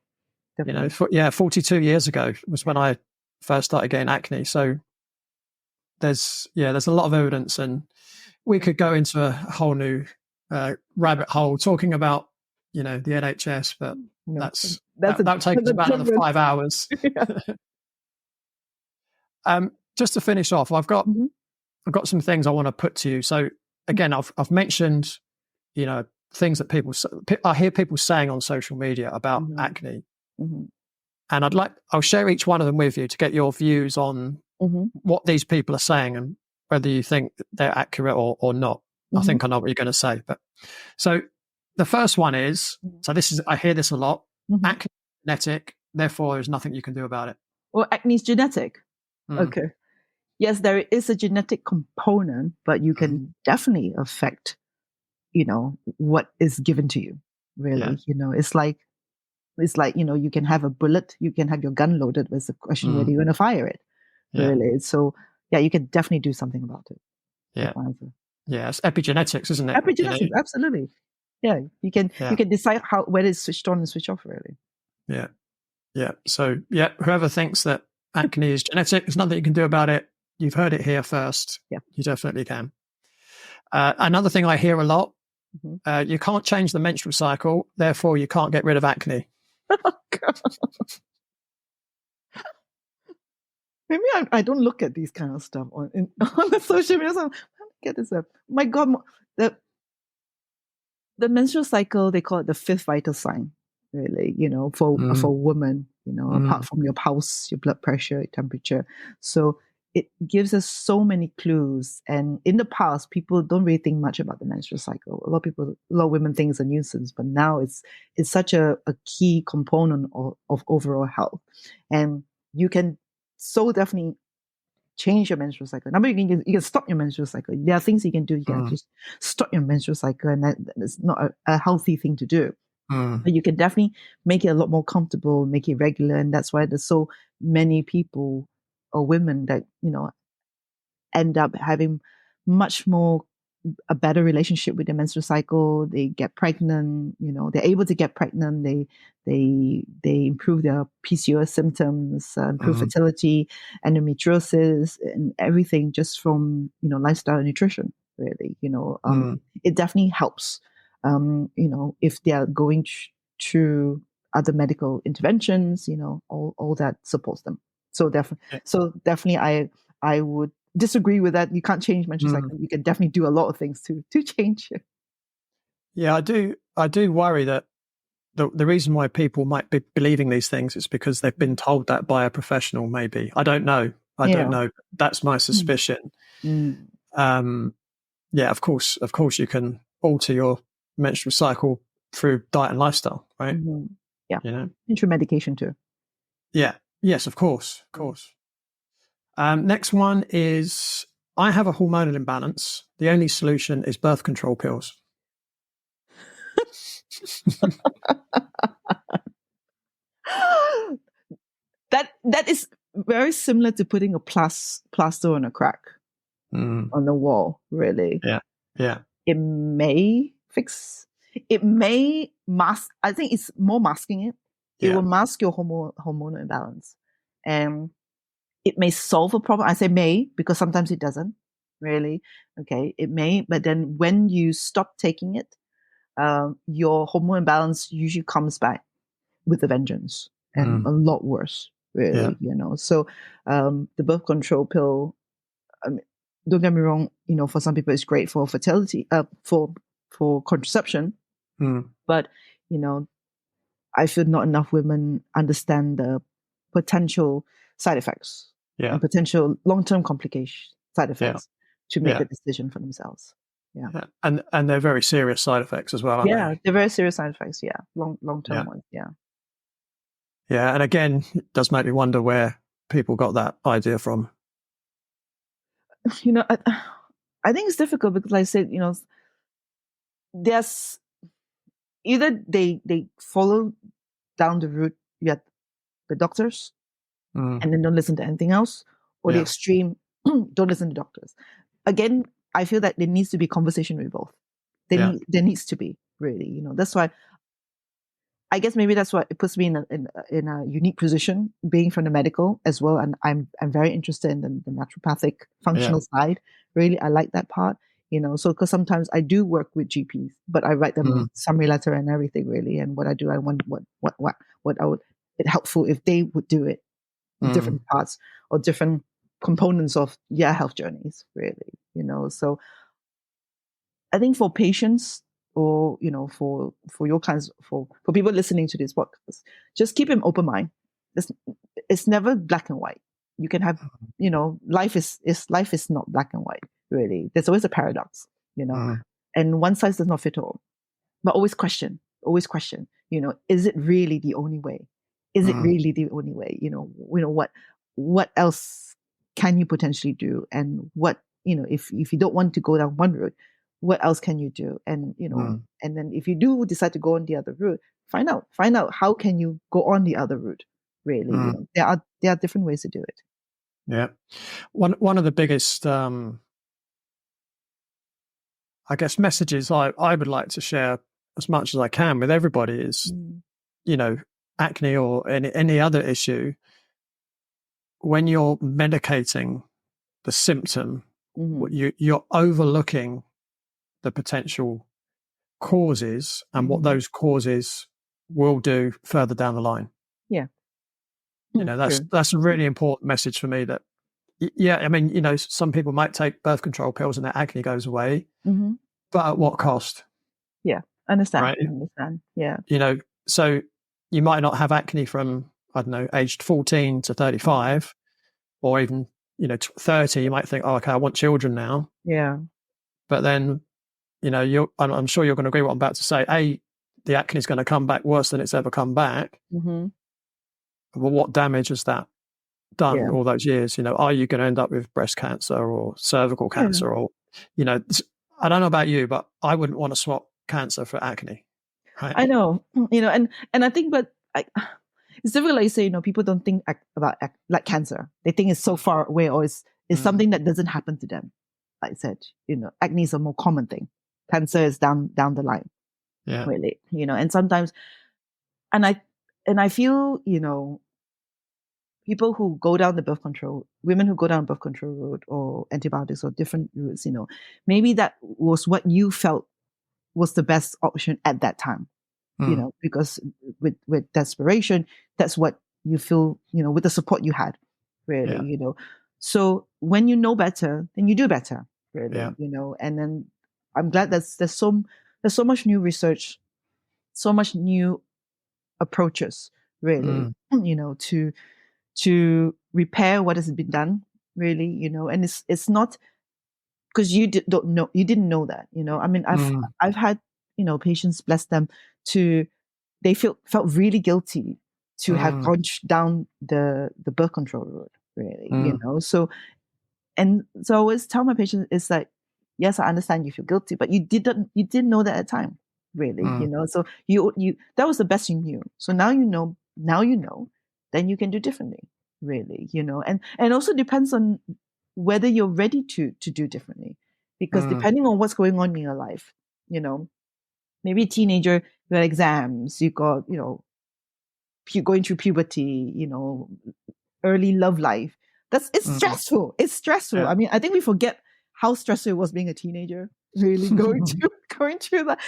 Definitely. 42 years ago was when I first started getting acne. So there's a lot of evidence, and we could go into a whole new rabbit hole talking about, the NHS, but that takes about another 5 hours. Just to finish off, I've got some things I want to put to you. So again, I've mentioned, things that I hear people saying on social media about acne, and I'll share each one of them with you to get your views on what these people are saying and whether you think they're accurate or not. I think I know what you're going to say, but so the first one is, I hear this a lot. Acne is genetic, therefore there's nothing you can do about it. Well, acne is genetic. Okay. Yes, there is a genetic component, but you can definitely affect, what is given to you, really. It's like, you can have a bullet, you can have your gun loaded, with the question whether you're going to fire it, really. So, yeah, you can definitely do something about it. Yeah. Yeah, it's epigenetics, isn't it? Epigenetics, absolutely. Yeah, you can decide whether it's switched on and switched off, really. Yeah. Yeah. So, whoever thinks that acne is genetic, there's nothing you can do about it. You've heard it here first. Yeah. You definitely can. Another thing I hear a lot, you can't change the menstrual cycle, therefore you can't get rid of acne. Oh, God. Maybe I don't look at these kind of stuff on the social media. So, get this up. My God, the menstrual cycle, they call it the fifth vital sign, really, for a woman, apart from your pulse, your blood pressure, your temperature. So it gives us so many clues. And in the past, people don't really think much about the menstrual cycle. A lot of women think it's a nuisance, but now it's such a key component of overall health. And you can so definitely change your menstrual cycle. Number you can stop your menstrual cycle. There are things you can do. You can just stop your menstrual cycle, and that is not a healthy thing to do. But you can definitely make it a lot more comfortable, make it regular, and that's why there's so many people or women that end up having much more a better relationship with their menstrual cycle. They get pregnant. They're able to get pregnant. They improve their PCOS symptoms, improve fertility, endometriosis, and everything just from lifestyle and nutrition. Really, it definitely helps If they are going through other medical interventions, all that supports them. So definitely, I would disagree with that. You can't change menstrual cycle. You can definitely do a lot of things to change it. Yeah, I do worry that the reason why people might be believing these things is because they've been told that by a professional, maybe. I don't know. I don't know. That's my suspicion. Yeah, of course you can alter your menstrual cycle through diet and lifestyle, right? Yeah. Through medication too. Yeah. Yes, of course. Next one is, I have a hormonal imbalance. The only solution is birth control pills. That is very similar to putting a plaster on a crack on the wall, really. Yeah. It may fix, it may mask, I think it's more masking it. It will mask your hormonal imbalance. And it may solve a problem. I say may because sometimes it doesn't, really. Okay, it may, but then when you stop taking it, your hormone imbalance usually comes back with a vengeance and a lot worse, really. So the birth control pill, don't get me wrong, for some people it's great for fertility, for contraception, but I feel not enough women understand the potential side effects and potential long-term complication side effects to make the decision for themselves. And they're very serious side effects as well, aren't they? They're very serious side effects. Long-term ones. Yeah, and again, it does make me wonder where people got that idea from. I think it's difficult because, like I said, there's either they follow down the route at the doctors and then don't listen to anything else, or the extreme don't listen to doctors. Again, I feel that there needs to be conversation with both. There needs to be, really. That's why I guess maybe that's what it puts me in a unique position, being from the medical as well, and I'm very interested in the naturopathic functional side. Really, I like that part. So because sometimes I do work with GPs, but I write them a summary letter and everything, really. And what I do, I want what I would it helpful if they would do it, different parts or different components of their health journeys, really. So I think for patients, or for your kinds, for people listening to this podcast, just keep an open mind. It's never black and white. You can have, life is not black and white, really. There's always a paradox, and one size does not fit all. But always question, is it really the only way? Is it really the only way? What else can you potentially do? And what, if you don't want to go down one route, what else can you do? And, and then if you do decide to go on the other route, find out how can you go on the other route, really. There are different ways to do it. Yeah. One of the biggest, I guess, messages I would like to share as much as I can with everybody is, acne or any other issue, when you're medicating the symptom, you're overlooking the potential causes and what those causes will do further down the line. That's a really important message for me. That I mean, some people might take birth control pills and their acne goes away, but at what cost? Understand. Right? Understand. So you might not have acne from, I don't know, aged 14 to 35, or even 30. You might think, oh, okay, I want children now. But then I'm sure you're going to agree with what I'm about to say. The acne is going to come back worse than it's ever come back. Well, what damage has that done all those years? Are you going to end up with breast cancer or cervical cancer? Or, I don't know about you, but I wouldn't want to swap cancer for acne. Right? I know, and I think, but it's difficult. Like you say, people don't think about like cancer. They think it's so far away, or it's something that doesn't happen to them. Like I said, acne is a more common thing. Cancer is down the line, really. And sometimes, and I feel, people who go down the birth control, women who go down birth control route or antibiotics or different routes, maybe that was what you felt was the best option at that time, because with desperation, that's what you feel, with the support you had, really, So when you know better, then you do better, really, and then I'm glad there's so much new research, so much new approaches, really, to repair what has been done, really, and it's not because you didn't know that, I mean, I've had, patients, bless them, they felt really guilty to have gone down the birth control route, really, so I always tell my patients, it's like, yes, I understand you feel guilty, but you didn't know that at the time, really, so you that was the best you knew. So now you know, then you can do differently, really, and also depends on whether you're ready to do differently, because depending on what's going on in your life, maybe teenager, you got exams, you got, going through puberty, early love life. It's stressful. It's stressful. Yeah. I mean, I think we forget how stressful it was being a teenager, really going through that.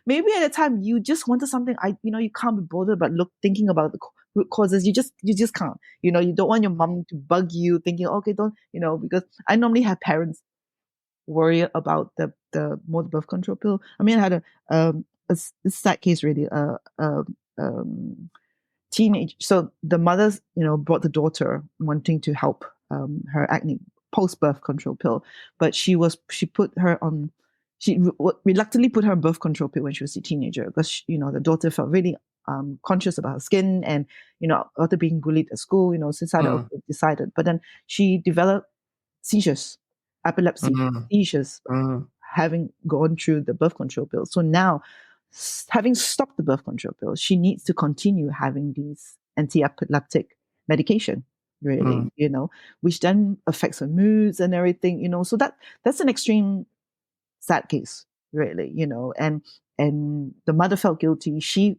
Maybe at a time you just wanted something, you can't be bothered but thinking about the root causes. You just can't. You don't want your mom to bug you thinking, okay, don't, because I normally have parents worry about the birth control pill. I mean, I had a sad case, really. Teenage. So the mothers, brought the daughter wanting to help her acne post-birth control pill, but she reluctantly put her on birth control pill when she was a teenager because the daughter felt really conscious about her skin and after being bullied at school, decided. But then she developed seizures, epilepsy, seizures, having gone through the birth control pill. So now, having stopped the birth control pill, she needs to continue having these anti-epileptic medication, really, which then affects her moods and everything, so that's an extreme sad case, really, and the mother felt guilty, she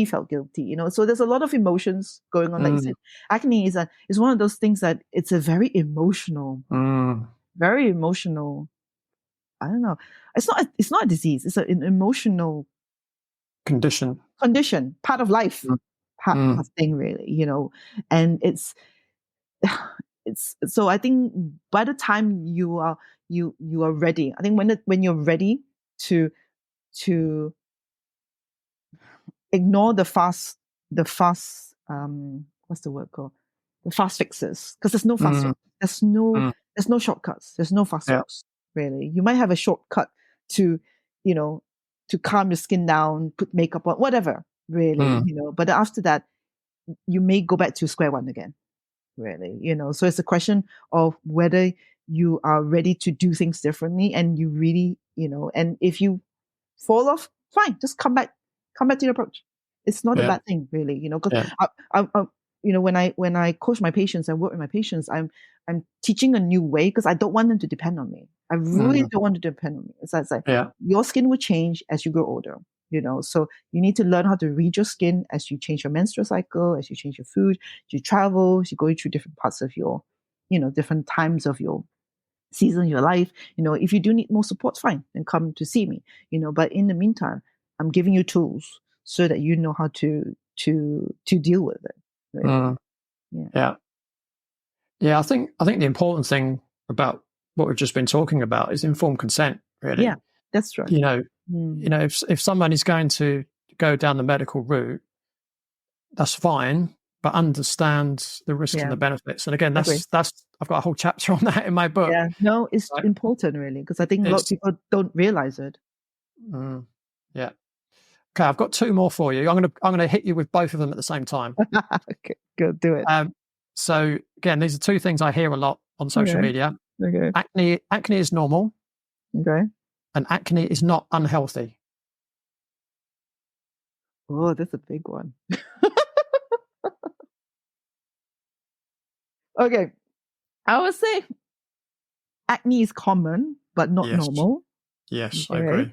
felt guilty, so there's a lot of emotions going on. Like you said, acne is one of those things that it's a very emotional, I don't know, it's not a disease, it's an emotional condition, part of life, part of thing, really, and it's so I think by the time you are ready, I think when you're ready to ignore the fast what's the word called, the fast fixes, because there's no fast fix. There's no shortcuts, there's no fast fix, really. You might have a shortcut to to calm your skin down, put makeup on, whatever, really, but after that you may go back to square one again, really, so it's a question of whether you are ready to do things differently, and you really, and if you fall off, fine, just come back to your approach. It's not a bad thing, really, because I when I coach my patients, I work with my patients, I'm teaching a new way because I don't want them to depend on me. I really don't want to depend on me. It's like your skin will change as you grow older, so you need to learn how to read your skin as you change your menstrual cycle, as you change your food, as you travel, as you go through different parts of your, different times of your season in your life. If you do need more support, fine, then come to see me, but in the meantime, I'm giving you tools so that you know how to deal with it. Really. I think the important thing about what we've just been talking about is informed consent, really. Yeah, that's right. If someone is going to go down the medical route, that's fine, but understand the risks and the benefits. And again, that's I've got a whole chapter on that in my book. Yeah, no, it's important, really, because I think a lot of people don't realize it. Yeah. Okay, I've got two more for you. I'm gonna hit you with both of them at the same time. Okay, good, do it. So again, these are two things I hear a lot on social media. Okay. Acne is normal. Okay. And acne is not unhealthy. Oh, that's a big one. Okay, I would say acne is common, but not normal. Yes, okay. I agree.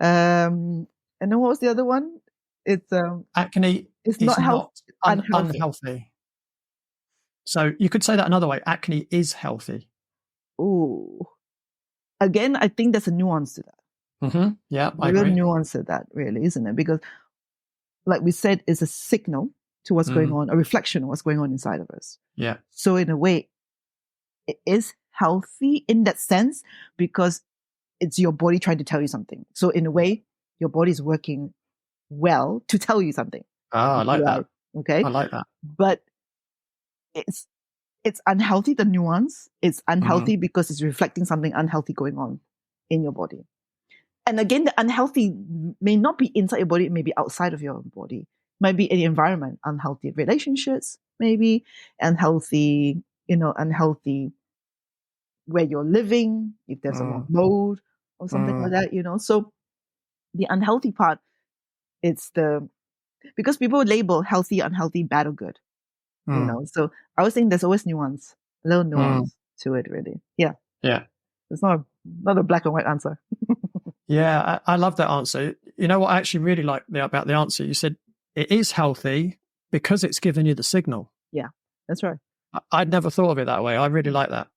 And then what was the other one? It's acne is not unhealthy. So you could say that another way. Acne is healthy. Ooh. Again, I think there's a nuance to that. Yeah, I The real agree. nuance of that, really, isn't it? Because, like we said, it's a signal to what's going on, a reflection of what's going on inside of us. Yeah. So, in a way, it is healthy in that sense because it's your body trying to tell you something. So, in a way, your body is working well to tell you something. Oh, I like that. Okay. I like that. But it's unhealthy, the nuance. It's unhealthy because it's reflecting something unhealthy going on in your body. And again, the unhealthy may not be inside your body, it may be outside of your body. It might be in the environment, unhealthy relationships, maybe, unhealthy where you're living, if there's a wrong mode or something like that. So the unhealthy part, because people label healthy, unhealthy, bad or good. So I was saying there's always nuance, a little nuance to it, really. Yeah. Yeah. It's not a black and white answer. Yeah, I love that answer. You know what I actually really like about the answer? You said it is healthy because it's given you the signal. Yeah, that's right. I'd never thought of it that way. I really like that.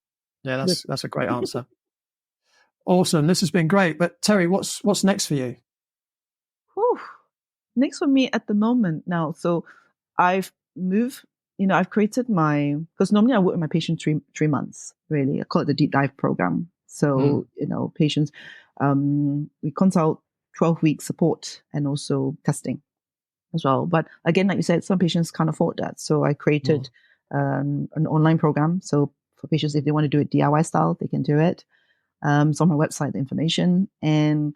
Yeah, that's a great answer. Awesome. This has been great. But Terry, what's next for you? Whew. Next for me at the moment now. So I've moved, I've created because normally I work with my patients 3 months, really. I call it the deep dive program. So, patients, we consult 12-week support and also testing as well. But again, like you said, some patients can't afford that. So I created an online program. So for patients, if they want to do it DIY style, they can do it. It's on my website, the information. And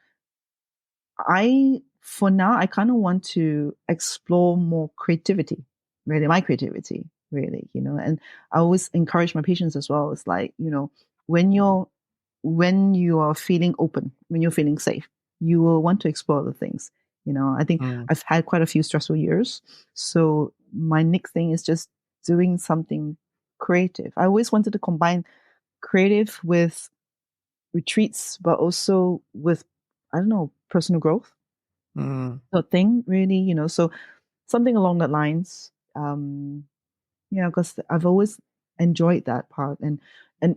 for now, I kind of want to explore more creativity, really, my creativity, really, and I always encourage my patients as well. It's like, when you are feeling open, when you're feeling safe, you will want to explore the things. I think I've had quite a few stressful years. So my next thing is just doing something creative. I always wanted to combine creative with retreats, but also with, I don't know, personal growth. Thing, really, so something along that lines. Because I've always enjoyed that part, and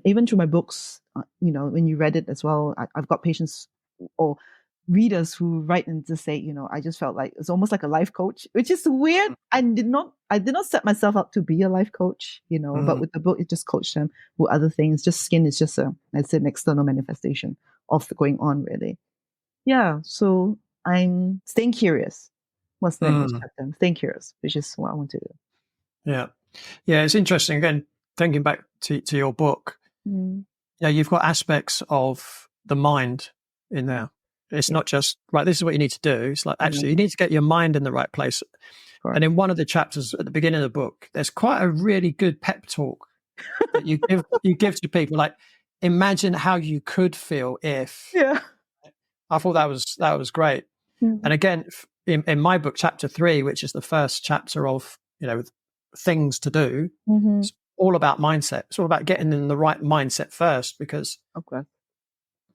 even through my books, when you read it as well, I've got patients or readers who write and just say, I just felt like it's almost like a life coach, which is weird. I did not set myself up to be a life coach, but with the book, it just coached them with other things. Just skin is just an external manifestation of the going on, really. Yeah, so I'm staying curious. What's the next chapter? I'm staying curious, which is what I want to do. Yeah. Yeah, it's interesting. Again, thinking back to your book, you've got aspects of the mind in there. It's not just, right, this is what you need to do. It's like, actually, you need to get your mind in the right place. Correct. And in one of the chapters at the beginning of the book, there's quite a really good pep talk that you give to people. Like, imagine how you could feel if. Yeah. I thought that was great. And again, in my book, chapter 3, which is the first chapter of, things to do, it's all about mindset. It's all about getting in the right mindset first, because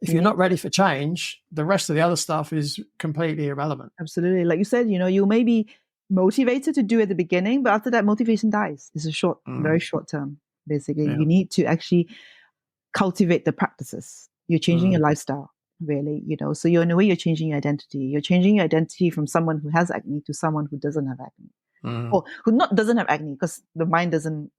if you're not ready for change, the rest of the other stuff is completely irrelevant. Absolutely. Like you said, you may be motivated to do at the beginning, but after that, motivation dies. It's a very short term, basically. Yeah. You need to actually cultivate the practices. You're changing your lifestyle, really, so in a way, you're changing your identity. You're changing your identity from someone who has acne to someone who doesn't have acne. Or who doesn't have acne, because the mind doesn't.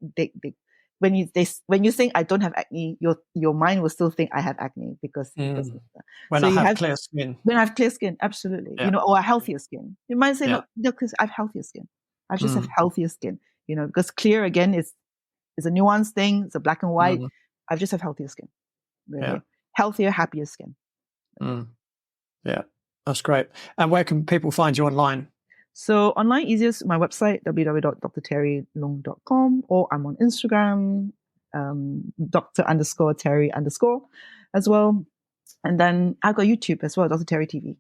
When you think I don't have acne, your mind will still think I have acne because when I have clear skin. When I have clear skin, absolutely, or a healthier skin. You might say no, because I have healthier skin. I just have healthier skin, because clear again is a nuanced thing. It's a black and white. I just have healthier skin, really. Healthier, happier skin. Yeah, that's great. And where can people find you online? So online, easiest, my website, www.drterryloong.com, or I'm on Instagram, Dr_Terry_ as well. And then I've got YouTube as well, Dr. Terry TV.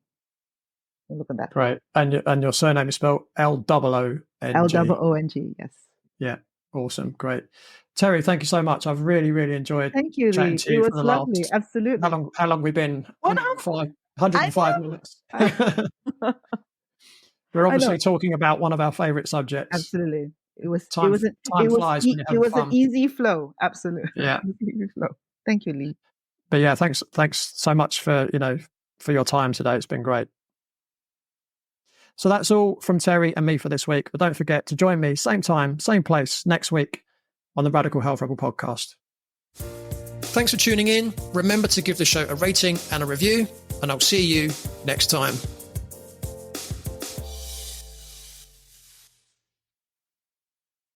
Look at that. Right. And your surname is spelled L-O-O-N-G. L-O-O-N-G, yes. Yeah. Awesome. Great. Terry, thank you so much. I've really, really enjoyed thank you, chatting Lee. to you. It was lovely. Absolutely. How long we been? 105 minutes. We're obviously talking about one of our favorite subjects. Absolutely. It was an easy flow. Absolutely. Yeah. Easy flow. Thank you, Lee. But yeah, thanks so much for, for your time today. It's been great. So that's all from Terry and me for this week. But don't forget to join me, same time, same place, next week on the Radical Health Rebel podcast. Thanks for tuning in. Remember to give the show a rating and a review, and I'll see you next time.